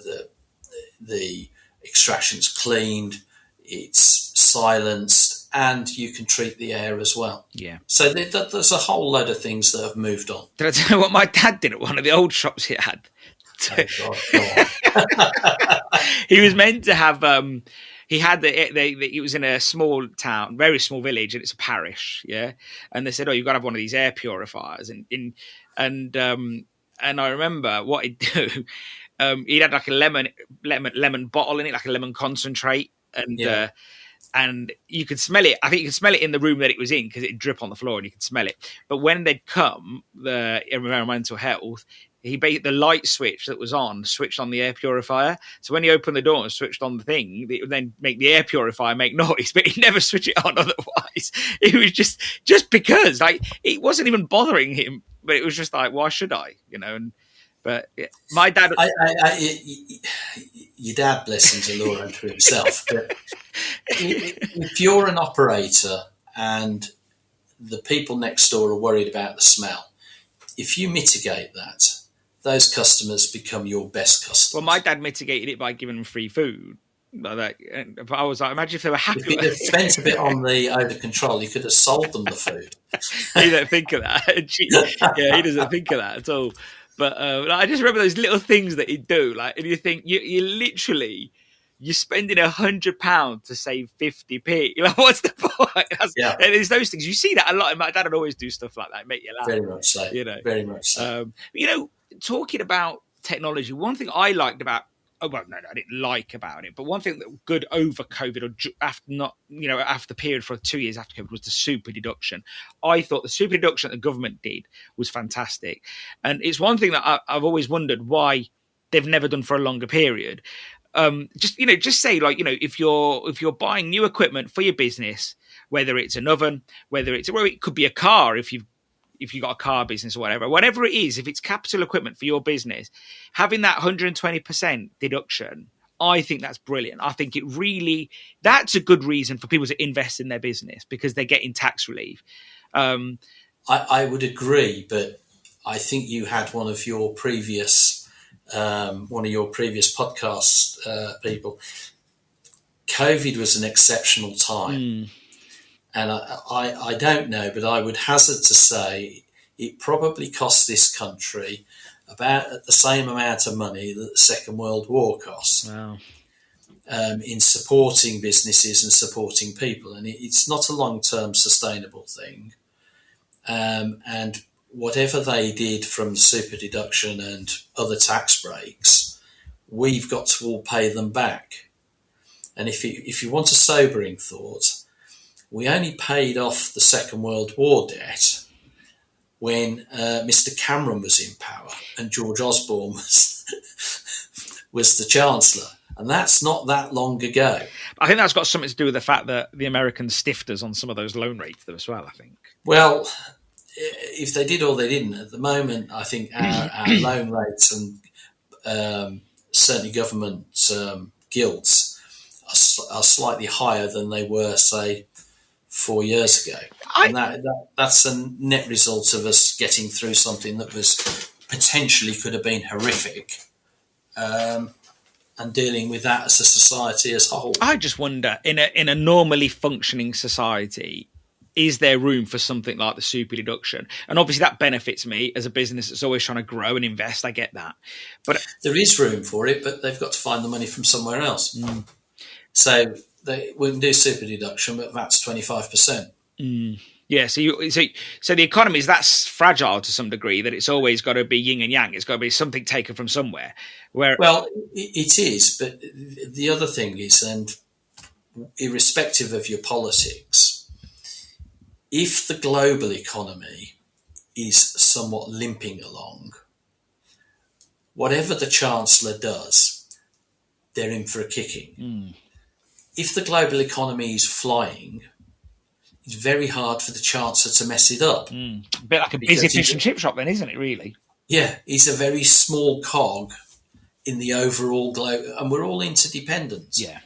the extraction's cleaned, it's silenced, and you can treat the air as well. Yeah. So there's a whole load of things that have moved on. Did I tell you what my dad did at one of the old shops he had? Oh, God. He was meant to have. He had it was in a small town, very small village, and it's a parish, yeah. And they said, "Oh, you've got to have one of these air purifiers." And I remember what he'd do. He'd had like a lemon bottle in it, like a lemon concentrate, and you could smell it. I think you could smell it in the room that it was in because it'd drip on the floor and you could smell it. But when they'd come, the environmental health, the light switch that was on switched on the air purifier. So when you opened the door and switched on the thing, it would then make the air purifier make noise, but he'd never switch it on otherwise. It was just because, like, it wasn't even bothering him, but it was just like, why should I? But yeah, my dad... your dad, bless him, to law unto himself. But if you're an operator and the people next door are worried about the smell, if you mitigate that, those customers become your best customers. Well, my dad mitigated it by giving them free food. Like that. But I was like, imagine if they were happy. If he'd have spent a bit on the odor control, he could have sold them the food. He don't think of that. Yeah, he doesn't think of that at all. But I just remember those little things that he'd do. Like, and you think you're spending £100 to save 50p. You're like, what's the point? Yeah. And it's those things. You see that a lot. And my dad would always do stuff like that, make you laugh. Very much so. Very much so. Talking about technology, one thing I liked about, I didn't like about it, but one thing that good over COVID or after the period for 2 years after COVID was the super deduction. I thought the super deduction that the government did was fantastic. And it's one thing that I've always wondered why they've never done for a longer period. Just say, like, if you're buying new equipment for your business, whether it's an oven, it could be a car, if you've got a car business or whatever it is, if it's capital equipment for your business, having that 120% deduction, I think that's brilliant. I think that's a good reason for people to invest in their business because they're getting tax relief. I would agree, but I think you had one of your previous podcasts, people. COVID was an exceptional time. And I don't know, but I would hazard to say it probably cost this country about the same amount of money that the Second World War cost. Wow. In supporting businesses and supporting people. And it's not a long-term sustainable thing. And whatever they did from the super deduction and other tax breaks, we've got to all pay them back. And if you want a sobering thought, we only paid off the Second World War debt when Mr. Cameron was in power and George Osborne was the Chancellor. And that's not that long ago. I think that's got something to do with the fact that the Americans stiffed us on some of those loan rates as well, I think. Well, if they did or they didn't, at the moment, I think our loan rates and certainly government gilts are slightly higher than they were, say, 4 years ago. And that's a net result of us getting through something that was potentially could have been horrific, and dealing with that as a society as a whole. I just wonder, in a normally functioning society, is there room for something like the super deduction? And obviously that benefits me as a business that's always trying to grow and invest. I get that. But there is room for it, but they've got to find the money from somewhere else. So we can do super deduction, but that's 25%. Yeah, so the economy is that's fragile to some degree, that it's always got to be yin and yang. It's got to be something taken from somewhere. Well, it is, but the other thing is, and irrespective of your politics, if the global economy is somewhat limping along, whatever the Chancellor does, they're in for a kicking. If the global economy is flying, it's very hard for the Chancellor to mess it up. A bit like a busy fish and chip shop then, isn't it, really? Yeah, he's a very small cog in the overall globe, and we're all interdependent. Yeah.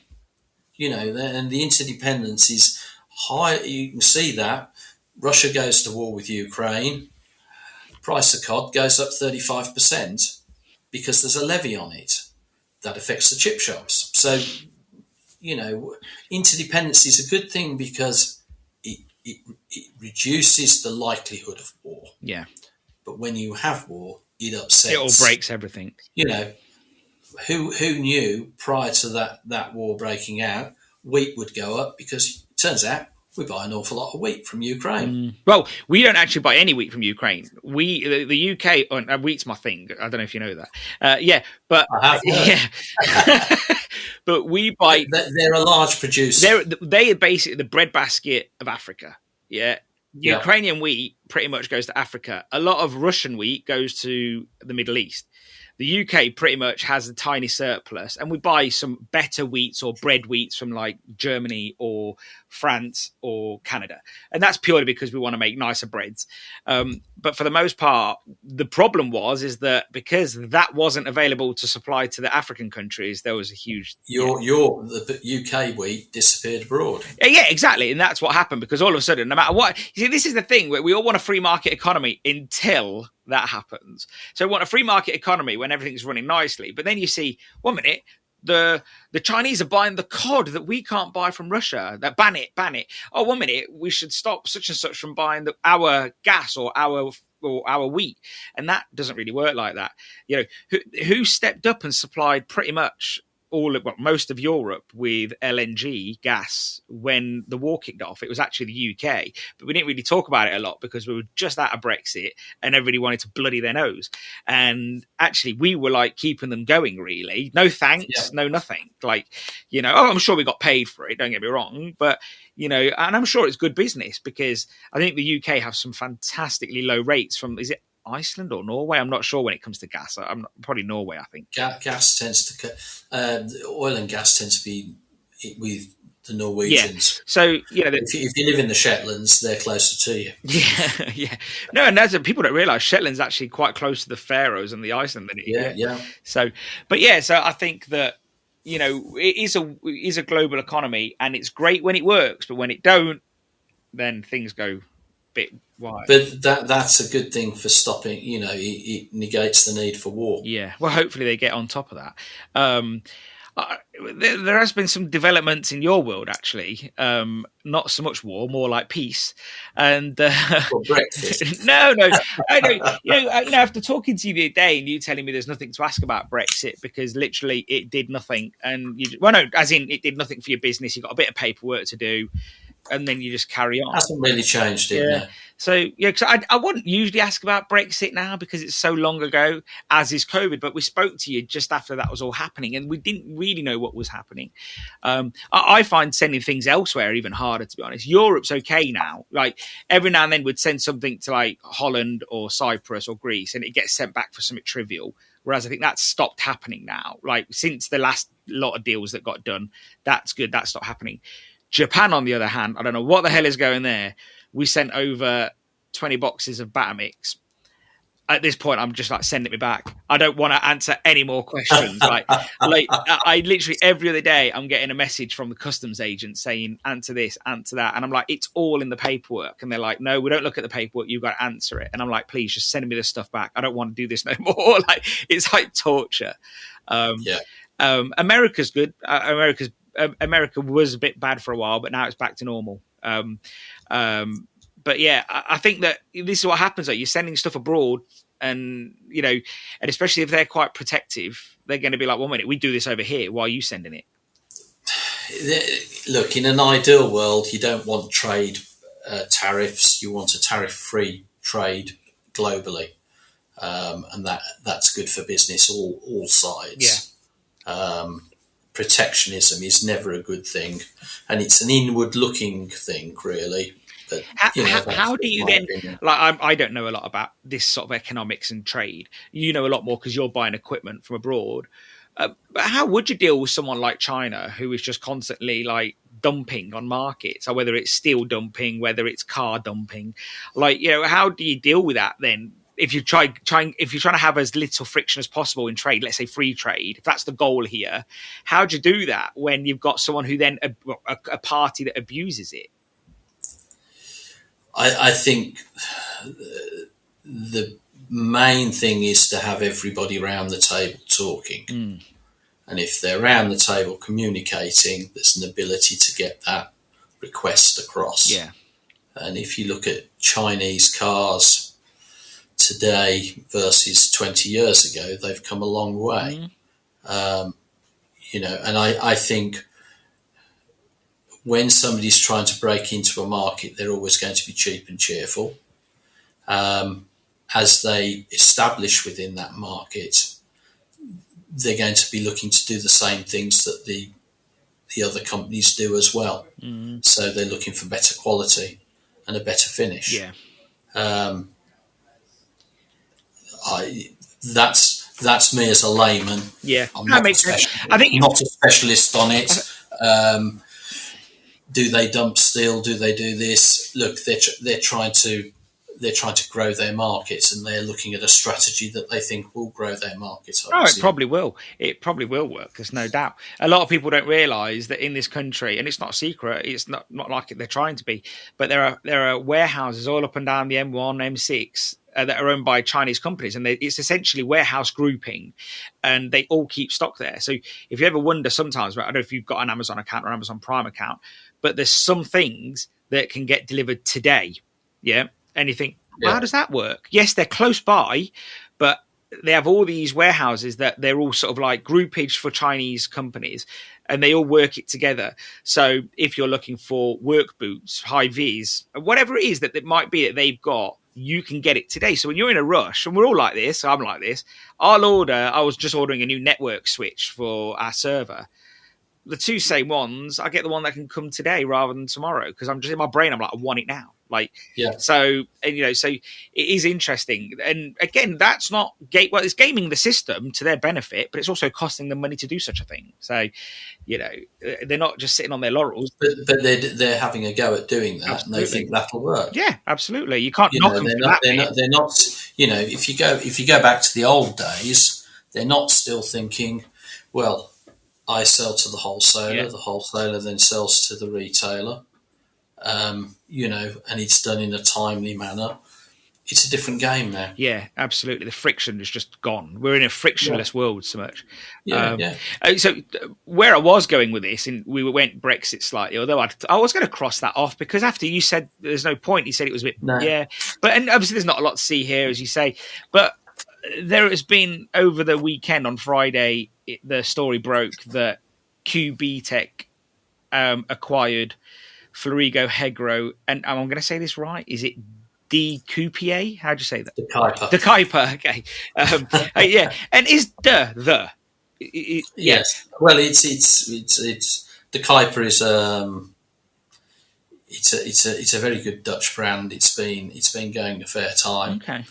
And the interdependence is high. You can see that. Russia goes to war with Ukraine, price of cod goes up 35% because there's a levy on it. That affects the chip shops. So, interdependence is a good thing because it reduces the likelihood of war. Yeah. But when you have war, it upsets. It all breaks everything. Who knew prior to that war breaking out, wheat would go up, because it turns out we buy an awful lot of wheat from Ukraine. Well, we don't actually buy any wheat from Ukraine. The UK, wheat's my thing. I don't know if you know that. But I have yeah. But we buy. They're a large producer. They are basically the breadbasket of Africa. Yeah. Ukrainian wheat pretty much goes to Africa. A lot of Russian wheat goes to the Middle East. The UK pretty much has a tiny surplus, and we buy some better wheats or bread wheats from like Germany or France or Canada. And that's purely because we want to make nicer breads. But for the most part, the problem is that because that wasn't available to supply to the African countries, there was a huge... The UK wheat disappeared abroad. Yeah, exactly. And that's what happened, because all of a sudden, no matter what... You see, this is the thing, where we all want a free market economy until that happens. So we want a free market economy when everything's running nicely. But then you see, 1 minute, the Chinese are buying the cod that we can't buy from Russia. That ban it. Oh, 1 minute, we should stop such and such from buying our gas or our wheat. And that doesn't really work like that. Who stepped up and supplied pretty much most of Europe with LNG gas when the war kicked off? It was actually the UK, but we didn't really talk about it a lot because we were just out of Brexit and everybody wanted to bloody their nose. And actually we were like keeping them going, really. No thanks, no nothing. I'm sure we got paid for it, don't get me wrong, but and I'm sure it's good business, because I think the UK have some fantastically low rates from, is it Iceland or Norway? I'm not sure when it comes to gas. Probably Norway, I think. Gas tends to oil and gas tends to be with the Norwegians. Yeah. So if you live in the Shetlands, they're closer to you. Yeah. No, and that's people don't realise Shetland's actually quite close to the Faroes and the Iceland. Yeah. So I think that it is a global economy, and it's great when it works, but when it don't, then things go bit wide. But that's a good thing for stopping. It negates the need for war. Yeah. Well, hopefully they get on top of that. There has been some developments in your world, actually. Not so much war, more like peace. And Brexit. No. I know. After talking to you the other day and you telling me there's nothing to ask about Brexit because literally it did nothing, and as in it did nothing for your business. You got a bit of paperwork to do, and then you just carry on. Hasn't really changed it. Yeah. So, because I wouldn't usually ask about Brexit now because it's so long ago, as is COVID, but we spoke to you just after that was all happening and we didn't really know what was happening. I find sending things elsewhere even harder, to be honest. Europe's okay now. Like, every now and then we'd send something to like Holland or Cyprus or Greece and it gets sent back for something trivial. Whereas I think that's stopped happening now. Like, since the last lot of deals that got done, that's good. That stopped happening. Japan, on the other hand, I don't know what the hell is going there. We sent over 20 boxes of batter mix. At this point, I'm just like, send it me back. I don't want to answer any more questions. I literally every other day, I'm getting a message from the customs agent saying, answer this, answer that. And I'm like, it's all in the paperwork. And they're like, no, we don't look at the paperwork. You've got to answer it. And I'm like, please just send me this stuff back. I don't want to do this no more. It's like torture. America's good. America was a bit bad for a while, but now it's back to normal. But yeah, I think that this is what happens. Like, you're sending stuff abroad, and and especially if they're quite protective, they're going to be like, "One minute, we do this over here. Why are you sending it?" Look, in an ideal world, you don't want trade tariffs. You want a tariff-free trade globally, and that's good for business all sides. Protectionism is never a good thing, and it's an inward-looking thing, really. But how do you then opinion. Like I don't know a lot about this sort of economics and trade. You know a lot more because you're buying equipment from abroad. But how would you deal with someone like China, who is just constantly like dumping on markets, or whether it's steel dumping, whether it's car dumping? Like, how do you deal with that then? If you're trying to have as little friction as possible in trade, let's say free trade, if that's the goal here, how do you do that when you've got someone who then a party that abuses it? I think the main thing is to have everybody around the table talking. And if they're around the table communicating, there's an ability to get that request across. Yeah. And if you look at Chinese cars today versus 20 years ago, they've come a long way. And I think when somebody's trying to break into a market, they're always going to be cheap and cheerful. As they establish within that market, they're going to be looking to do the same things that the other companies do as well. So they're looking for better quality and a better finish. Yeah. That's me as a layman. Yeah, I'm not a specialist on it. Do they dump steel? Do they do this? Look, they're trying to grow their markets, and they're looking at a strategy that they think will grow their markets. It probably will. It probably will work. There's no doubt. A lot of people don't realise that in this country, and it's not a secret, it's not like they're trying to be, but there are warehouses all up and down the M1, M6 that are owned by Chinese companies, and it's essentially warehouse grouping, and they all keep stock there. So if you ever wonder sometimes, I don't know if you've got an Amazon account or Amazon Prime account, but there's some things that can get delivered today. Yeah. And you think, well, how does that work? Yes, they're close by, but they have all these warehouses that they're all sort of like groupage for Chinese companies, and they all work it together. So if you're looking for work boots, high vis, whatever it is that it might be that they've got, you can get it today. So when you're in a rush, and we're all like this, I'm like this, I was just ordering a new network switch for our server. The two same ones, I get the one that can come today rather than tomorrow, because I'm just in my brain, I'm like, I want it now. So it is interesting. And again, that's not it's gaming the system to their benefit, but it's also costing them money to do such a thing. So, they're not just sitting on their laurels. But they're having a go at doing that, absolutely. And they think that'll work. Yeah, absolutely. You can't knock them for that. They're not. If you go back to the old days, they're not still thinking, well, I sell to the wholesaler. The wholesaler then sells to the retailer. And it's done in a timely manner. It's a different game now. Yeah, absolutely. The friction is just gone. We're in a frictionless world so much. So where I was going with this, and we went Brexit slightly, although I was going to cross that off, because after you said there's no point, you said it was a bit, but and obviously there's not a lot to see here, as you say, but there has been, over the weekend on Friday, the story broke that QBTEC acquired Florigo Hegro, and I'm going to say this right. Is it DQPA? How do you say that? The Kuiper. The Kuiper. Okay. And is yes. Well, it's the Kuiper is it's a very good Dutch brand. It's been going a fair time. Okay.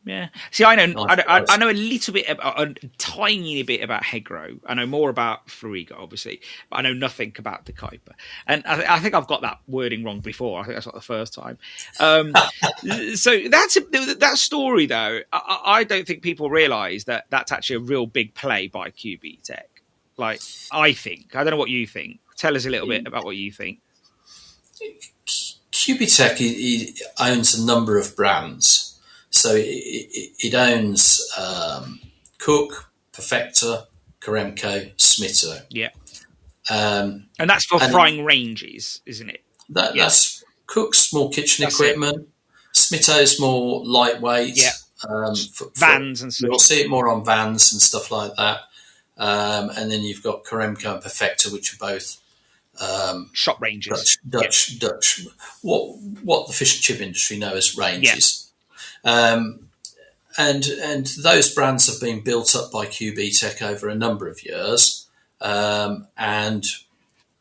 Yeah. See, I know a little bit a tiny bit about Hegro. I know more about Florigo, obviously, but I know nothing about the Kuiper. And I think I've got that wording wrong before. I think that's not the first time. So that story, though. I don't think people realise that that's actually a real big play by QBTEC. Like, I think. I don't know what you think. Tell us a little bit about what you think. QBTEC owns a number of brands. So it owns Cook, Perfecta, Karemco, Smito. Yeah. And that's for frying ranges, isn't it? Yeah, That's Cook's small kitchen that's it. equipment. Smito's more lightweight. Yeah, vans and You'll such. see it more on vans and stuff like that. And then you've got Karemko and Perfecta, which are both Shop ranges. Dutch. What the fish and chip industry know as Yeah. ranges. And those brands have been built up by QBTEC over a number of years, and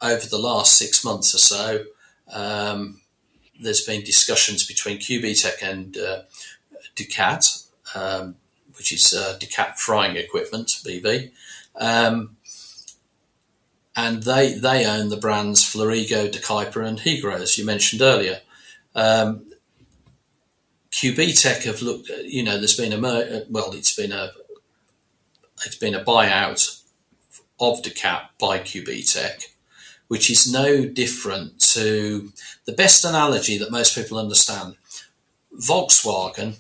over the last 6 months or so, there's been discussions between QBTEC and Ducat, which is Ducat frying equipment, BV, and they own the brands Florigo, De Kuyper, and Hygro, as you mentioned earlier. QBTEC have looked. There's been it's been a buyout of Ducat by QBTEC, which is no different to the best analogy that most people understand. Volkswagen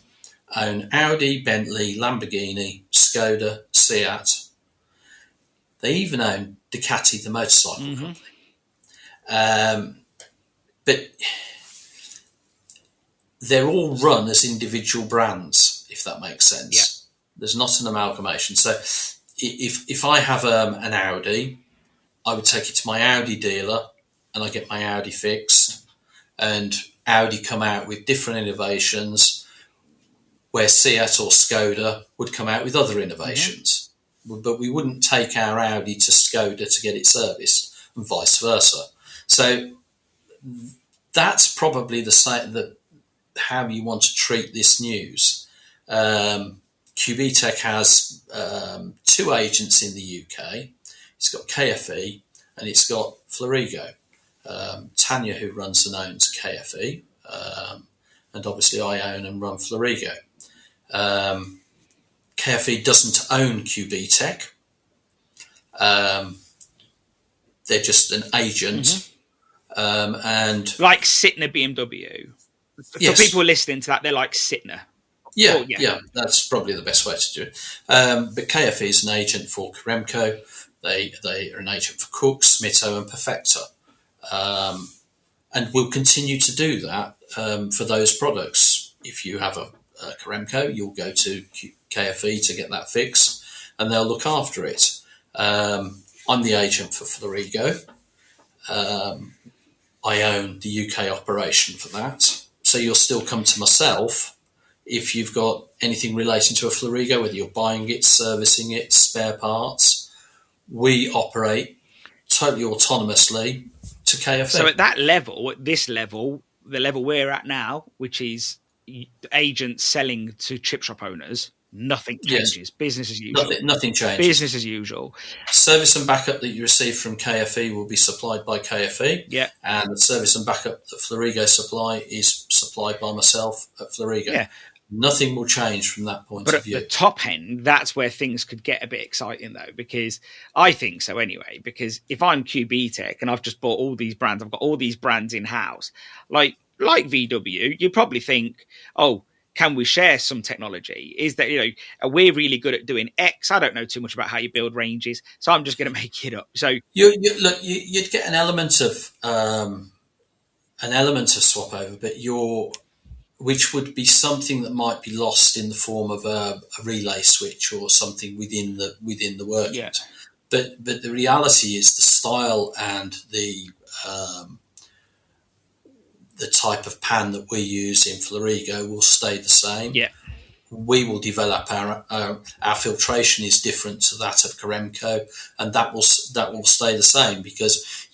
own Audi, Bentley, Lamborghini, Skoda, Seat. They even own Ducati, the motorcycle company. But they're all run as individual brands, if that makes sense. Yeah. There's not an amalgamation. So if I have an Audi, I would take it to my Audi dealer and I get my Audi fixed. And Audi come out with different innovations where Seat or Skoda would come out with other innovations. But we wouldn't take our Audi to Skoda to get it serviced and vice versa. So that's probably how you want to treat this news. QBTEC has 2 agents in the UK. It's got KFE and it's got Florigo. Tanya, who runs and owns KFE, and obviously I own and run Florigo. KFE doesn't own QBTEC. They're just an agent. And like Sytner BMW. For people listening to that, they're like Sytner. Yeah, that's probably the best way to do it. But KFE is an agent for Karemko. They are an agent for Cook, Smito, and Perfecta, and will continue to do that for those products. If you have a Karemko, you'll go to KFE to get that fix, and they'll look after it. I'm the agent for Florigo. I own the UK operation for that, so you'll still come to myself if you've got anything relating to a Florigo, whether you're buying it, servicing it, spare parts. We operate totally autonomously to KFE. So at that level, at this level, the level we're at now, which is agents selling to chip shop owners, nothing changes. Yes. Business as usual. Nothing changes. Business as usual. Service and backup that you receive from KFE will be supplied by KFE. Yeah. And the service and backup that Florigo supply is supplied by myself at Florigo. Yeah. Nothing will change from that point of view. But at the top end, that's where things could get a bit exciting, though, because I think so anyway. Because if I'm QBTEC and I've just bought all these brands, I've got all these brands in-house, like VW, you probably think, oh, can we share some technology? Is that, we're really good at doing X. I don't know too much about how you build ranges, so I'm just going to make it up. So you'd get an element of swap over, but which would be something that might be lost in the form of a relay switch or something within the workings. Yeah. But the reality is the style and the type of pan that we use in Florigo will stay the same. Yeah. We will develop our filtration is different to that of Karemko, and that will stay the same because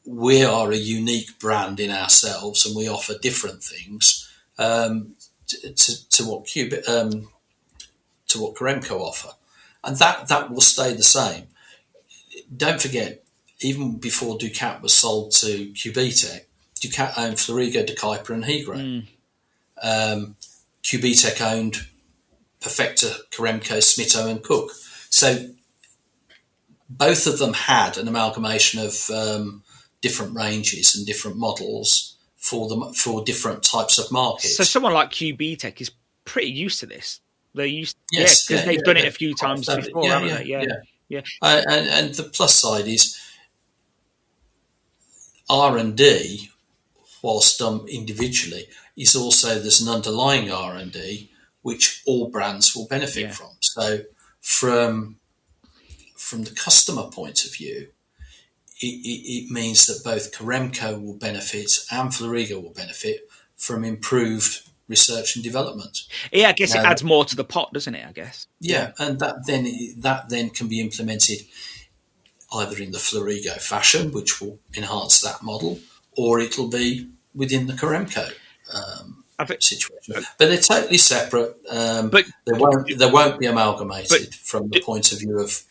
we are a unique brand in ourselves, and we offer different things to what Karemko offer, and that will stay the same. Don't forget, even before Ducat was sold to QBTEC, Ducat owned Florigo, De Kuyper, and Hygro. QBTEC owned Perfecta, Karemko, Smito, and Cook. So both of them had an amalgamation of different ranges and different models for different types of markets. So someone like QBTEC is pretty used to this. They're used, because they've done it a few times before, haven't they? Yeah. And the plus side is, R&D, whilst done individually, is also there's an underlying R&D which all brands will benefit from. So from the customer point of view, it means that both Caremco will benefit and Florigo will benefit from improved research and development. Yeah, I guess it adds more to the pot, doesn't it? I guess. Yeah, and that then can be implemented either in the Florigo fashion, which will enhance that model, or it'll be within the Caremco situation. But they're totally separate. But they won't be amalgamated from the point of view of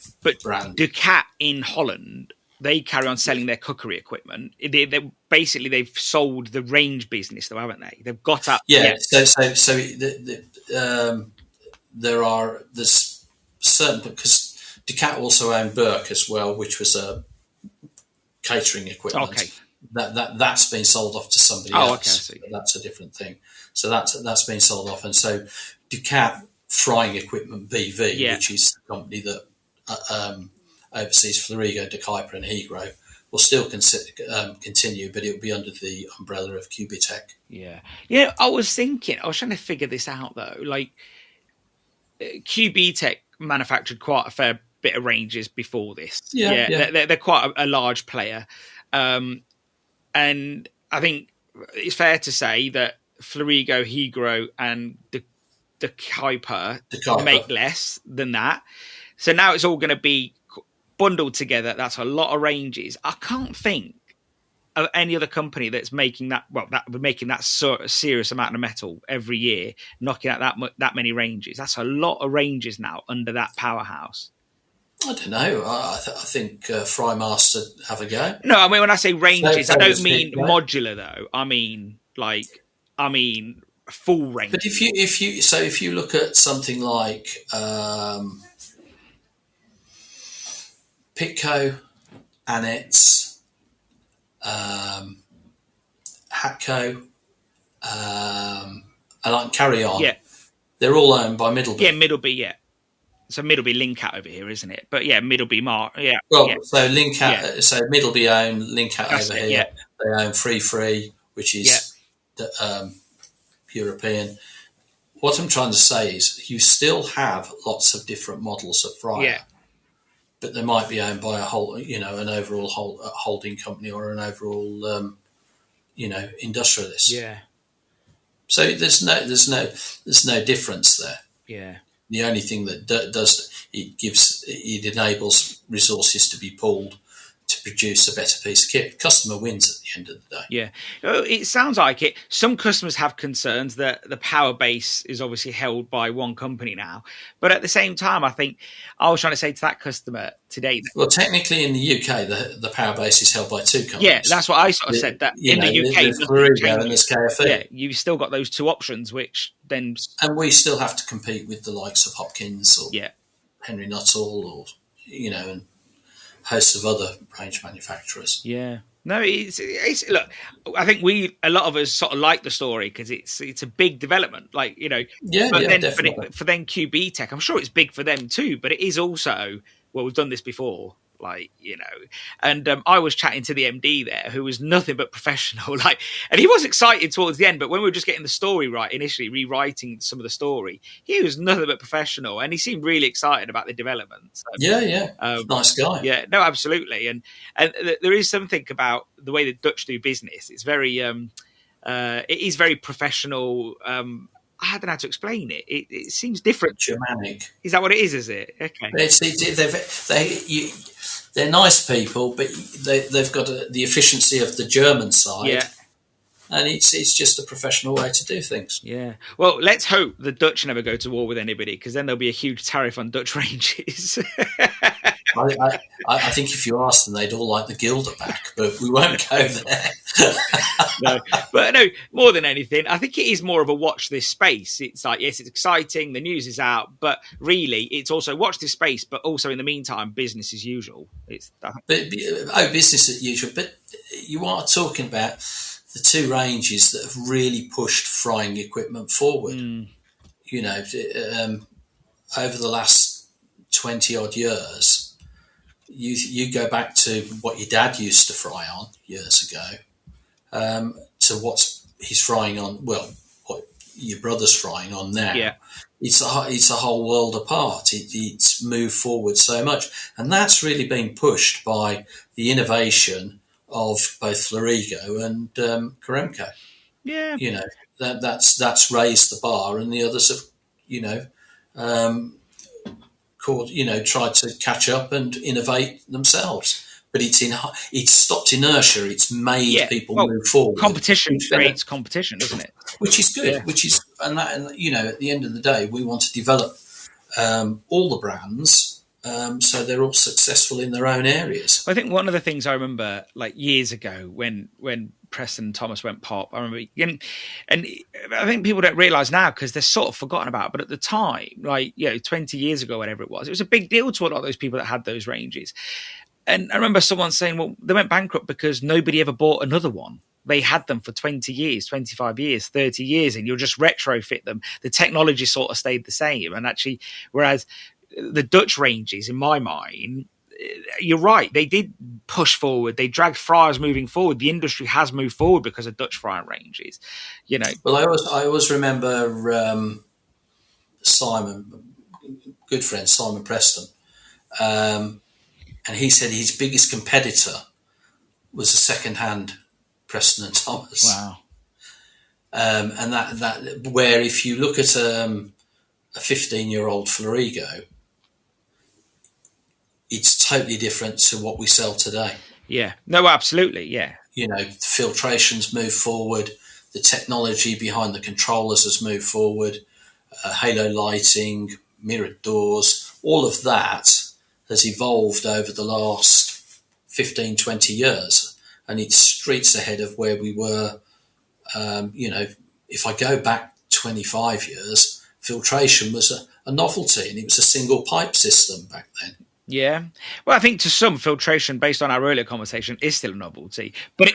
brand. Ducat in Holland, they carry on selling their cookery equipment. They've sold the range business, though, haven't they? They've got up. Yeah. So there's certain, because Ducat also owned Burke as well, which was a catering equipment. Okay. That's been sold off to somebody else. Okay, that's a different thing. So that's been sold off, and so Ducat frying equipment BV, which is the company that oversees Florigo, De Kuiper, and Hegro, will still continue, but it will be under the umbrella of QBTEC. Yeah. I was trying to figure this out though. Like QBTEC manufactured quite a fair bit of ranges before this. They're quite a large player, and I think it's fair to say that Florigo, Hegro, and De Kuiper make less than that. So now it's all going to be bundled together. That's a lot of ranges. I can't think of any other company that's making that. Well, that would making that sort of serious amount of metal every year, knocking out that many ranges. That's a lot of ranges now under that powerhouse. I don't know. I think Frymaster have a go. No, I mean when I say ranges, I don't mean modular though. I mean full range. But if you look at something like Pitco, Annetts, Hatco, and I can carry on. Yeah, they're all owned by Middleby. Yeah, Middleby. Yeah. So Middleby Lincat over here, isn't it? But yeah, Middleby Mark. Yeah. Well, so Lincat. So Middleby own Lincat over here. Yeah. They own Free, which is European. What I'm trying to say is, you still have lots of different models of fryer, but they might be owned by a whole, an overall holding company or an overall, industrialist. Yeah. So there's no difference there. Yeah. The only thing that it enables resources to be pooled to produce a better piece of kit. The customer wins at the end of the day. Yeah. It sounds like it. Some customers have concerns that the power base is obviously held by one company now. But at the same time, I think I was trying to say to that customer today. Well, technically in the UK, the power base is held by two companies. Yeah, that's what I sort of said. That in the UK, there's Florigo and there's KFE. Yeah, you've still got those two options, which then... And we still have to compete with the likes of Hopkins or Henry Nuttall or, and hosts of other range manufacturers. Yeah. No, it's look, I think a lot of us sort of like the story because it's a big development, but definitely. For then QBTEC, I'm sure it's big for them too, but it is also, well, we've done this before, and I was chatting to the MD there who was nothing but professional, and he was excited towards the end, but when we were just getting the story right initially, rewriting some of the story, he was nothing but professional and he seemed really excited about the development. So, nice guy. Yeah, no, absolutely. And there is something about the way the Dutch do business. It's very, it is very professional. I don't know how to explain it. It seems different. Germanic. Is that what it is? Is it? Okay. They're nice people, but they've got the efficiency of the German side. Yeah. And it's just a professional way to do things. Yeah. Well, let's hope the Dutch never go to war with anybody, because then there'll be a huge tariff on Dutch ranges. I think if you ask them, they'd all like the Gilder back, but we won't go there. No, more than anything, I think it is more of a watch this space. It's like, yes, it's exciting, the news is out, but really it's also watch this space, but also in the meantime, business as usual. Business as usual. But you are talking about the two ranges that have really pushed frying equipment forward. Over the last 20 odd years, you go back to what your dad used to fry on years ago, to what he's frying on. Well, what your brother's frying on now. Yeah. It's a whole world apart. It's moved forward so much, and that's really been pushed by the innovation of both Florigo and Karemko. Yeah. You know, that's raised the bar, and the others have, you know, tried to catch up and innovate themselves. But it's stopped inertia. It's made people move forward. Competition creates competition, doesn't it? Which is good. Yeah. And you know, at the end of the day, we want to develop all the brands so they're all successful in their own areas. I think one of the things I remember, like years ago, when Preston Thomas went pop, I remember, and I think people don't realise now because they're sort of forgotten about. But at the time, 20 years ago, whatever it was a big deal to a lot of those people that had those ranges. And I remember someone saying, well, they went bankrupt because nobody ever bought another one. They had them for 20 years, 25 years, 30 years, and you'll just retrofit them. The technology sort of stayed the same. And actually, whereas the Dutch ranges, in my mind, you're right, they did push forward. They dragged fryers moving forward. The industry has moved forward because of Dutch fryer ranges, you know. Well, I always remember Simon, good friend, Simon Preston, and he said his biggest competitor was a second-hand Preston and Thomas. Wow. And that where if you look at a 15-year-old Florigo, it's totally different to what we sell today. Yeah. No, absolutely. Yeah. You know, filtration's moved forward. The technology behind the controllers has moved forward. Halo lighting, mirrored doors, all of that has evolved over the last 15, 20 years. And it's streets ahead of where we were. You know, if I go back 25 years, filtration was a novelty, and it was a single pipe system back then. Yeah. Well, I think to some, filtration, based on our earlier conversation, is still a novelty. But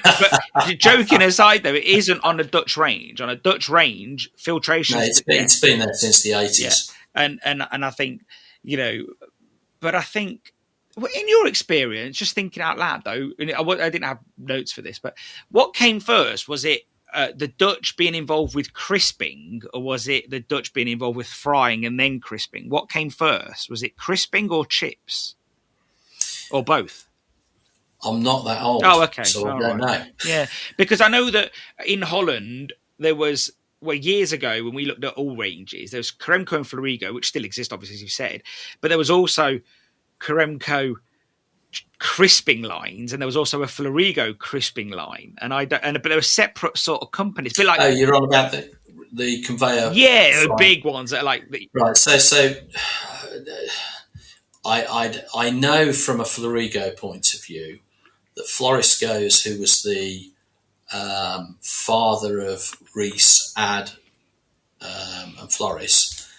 joking aside, though, it isn't on a Dutch range. On a Dutch range, filtration... No, it's been there since the 80s. Yeah. And I think, you know... But I think, well, in your experience, just thinking out loud, though, and I didn't have notes for this, but what came first? Was it the Dutch being involved with crisping, or was it the Dutch being involved with frying and then crisping? What came first? Was it crisping or chips? Or both? I'm not that old. Oh, okay. So I don't know. Yeah, because I know that in Holland, there was... Well, years ago, when we looked at all ranges, there was Karemko and Florigo, which still exist, obviously, as you said. But there was also Karemko crisping lines, and there was also a Florigo crisping line. But there were separate sort of companies. But like, oh, you're on about the conveyor? Yeah, the big ones that are like... Right, so I know from a Florigo point of view that Floris Goes, who was the father of Reese, Ad, and Floris,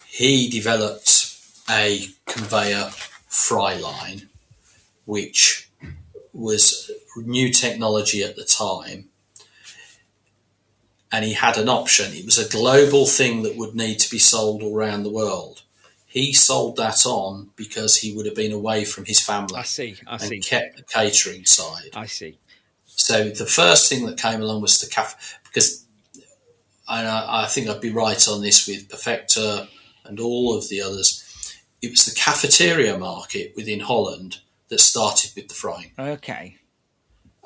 he developed a conveyor fry line, which was new technology at the time, and he had an option. It was a global thing that would need to be sold all around the world. He sold that on because he would have been away from his family. I see. And kept the catering side. I see. So the first thing that came along was the cafe, because I think I'd be right on this with Perfecta and all of the others. It was the cafeteria market within Holland that started with the frying. Okay.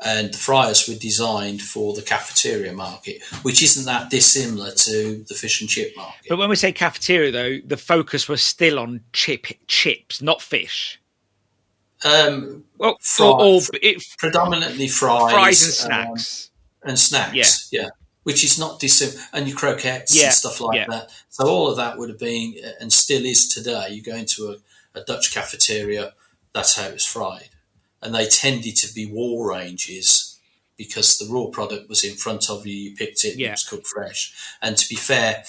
And the fryers were designed for the cafeteria market, which isn't that dissimilar to the fish and chip market. But when we say cafeteria, though, the focus was still on chips, not fish. Predominantly fries and snacks. Yeah. Which is not dissimilar, and your croquettes and stuff like that. So all of that would have been, and still is today. You go into a Dutch cafeteria, that's how it was fried, and they tended to be wall ranges because the raw product was in front of you. You picked it, and it was cooked fresh. And to be fair,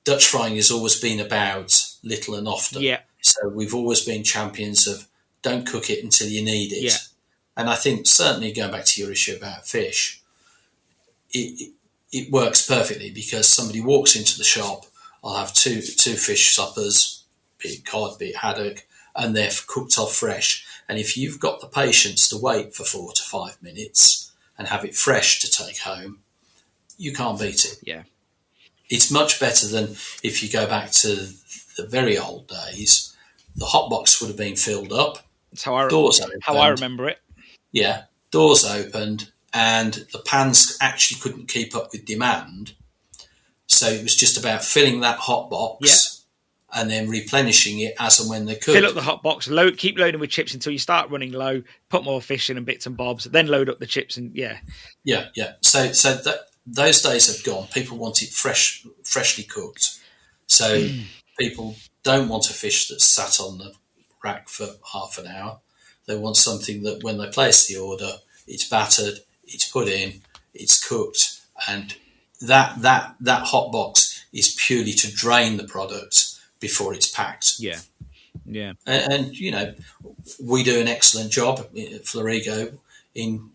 Dutch frying has always been about little and often. Yeah. So we've always been champions of don't cook it until you need it. Yeah. And I think certainly going back to your issue about fish, it works perfectly because somebody walks into the shop, I'll have two fish suppers, be it cod, be it haddock, and they're cooked off fresh. And if you've got the patience to wait for 4 to 5 minutes and have it fresh to take home, you can't beat it. Yeah. It's much better than if you go back to the very old days. The hot box would have been filled up. That's how I remember it. Yeah, doors opened, and the pans actually couldn't keep up with demand. So it was just about filling that hot box and then replenishing it as and when they could. Fill up the hot box, keep loading with chips until you start running low, put more fish in and bits and bobs, then load up the chips and Yeah. So those days have gone. People want it freshly cooked. So people don't want a fish that's sat on the rack for half an hour. They want something that when they place the order, it's battered, it's put in, it's cooked, and that hot box is purely to drain the product before it's packed. Yeah. And we do an excellent job at Florigo in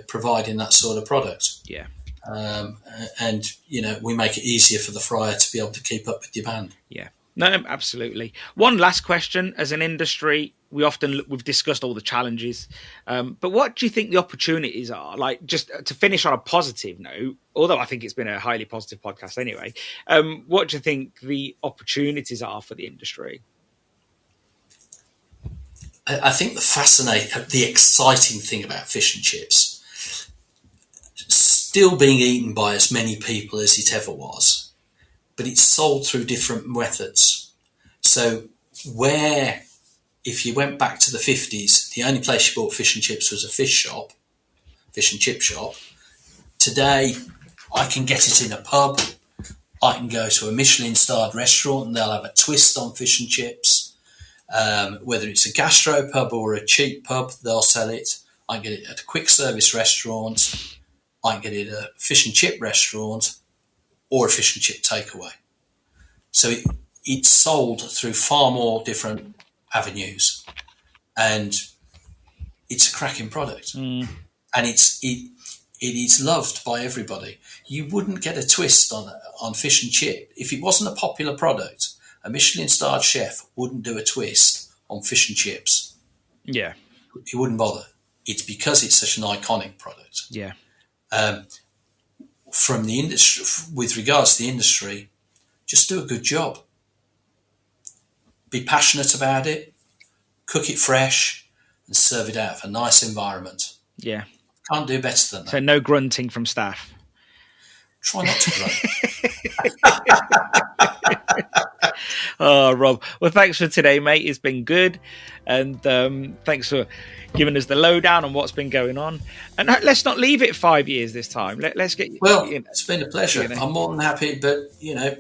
providing that sort of product. Yeah. And we make it easier for the fryer to be able to keep up with demand. Yeah. No, absolutely. One last question. As an industry, we've discussed all the challenges, but what do you think the opportunities are? Like, just to finish on a positive note, although I think it's been a highly positive podcast anyway, what do you think the opportunities are for the industry? I think the exciting thing about fish and chips, still being eaten by as many people as it ever was, but it's sold through different methods. So if you went back to the 50s, the only place you bought fish and chips was a fish and chip shop. Today, I can get it in a pub. I can go to a Michelin-starred restaurant and they'll have a twist on fish and chips. Whether it's a gastro pub or a cheap pub, they'll sell it. I can get it at a quick service restaurant. I can get it at a fish and chip restaurant or a fish and chip takeaway. So it's sold through far more different avenues, and it's a cracking product. And it is loved by everybody. You wouldn't get a twist on fish and chip if it wasn't a popular product. A Michelin-starred chef wouldn't do a twist on fish and chips. Yeah, he wouldn't bother. It's because it's such an iconic product. Yeah. From the industry, with regards to the industry, just do a good job. Be passionate about it, cook it fresh, and serve it out of a nice environment. Yeah. Can't do better than that. So no grunting from staff. Try not to grunt. Oh, Rob. Well, thanks for today, mate. It's been good. And thanks for giving us the lowdown on what's been going on. And let's not leave it 5 years this time. Let's get... Well, it's been a pleasure. I'm more than happy, but,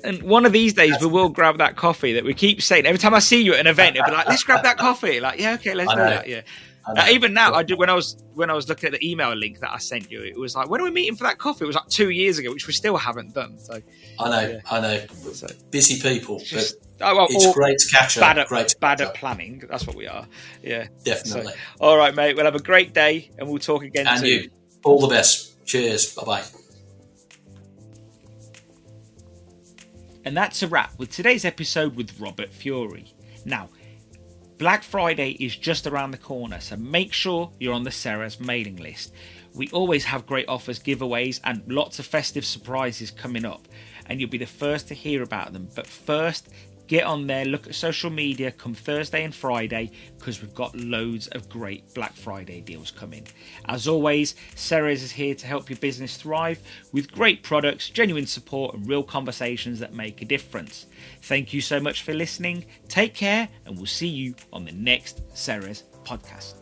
And one of these days, we will grab that coffee that we keep saying. Every time I see you at an event, it'll be like, let's grab that coffee. Like, yeah, okay, let's do that. Yeah. Even now, I do. When I was looking at the email link that I sent you, it was like, when are we meeting for that coffee? It was like 2 years ago, which we still haven't done. So I know. So, busy people, just, but it's great to catch up. Bad at planning. That's what we are. Yeah, definitely. So, all right, mate. We'll have a great day, and we'll talk again soon. And you, all the best. Cheers. Bye bye. And that's a wrap with today's episode with Robert Furey. Now, Black Friday is just around the corner, so make sure you're on the Ceres mailing list. We always have great offers, giveaways, and lots of festive surprises coming up, and you'll be the first to hear about them. But first, get on there, look at social media come Thursday and Friday, because we've got loads of great Black Friday deals coming. As always, Ceres is here to help your business thrive with great products, genuine support, and real conversations that make a difference. Thank you so much for listening. Take care, and we'll see you on the next Ceres podcast.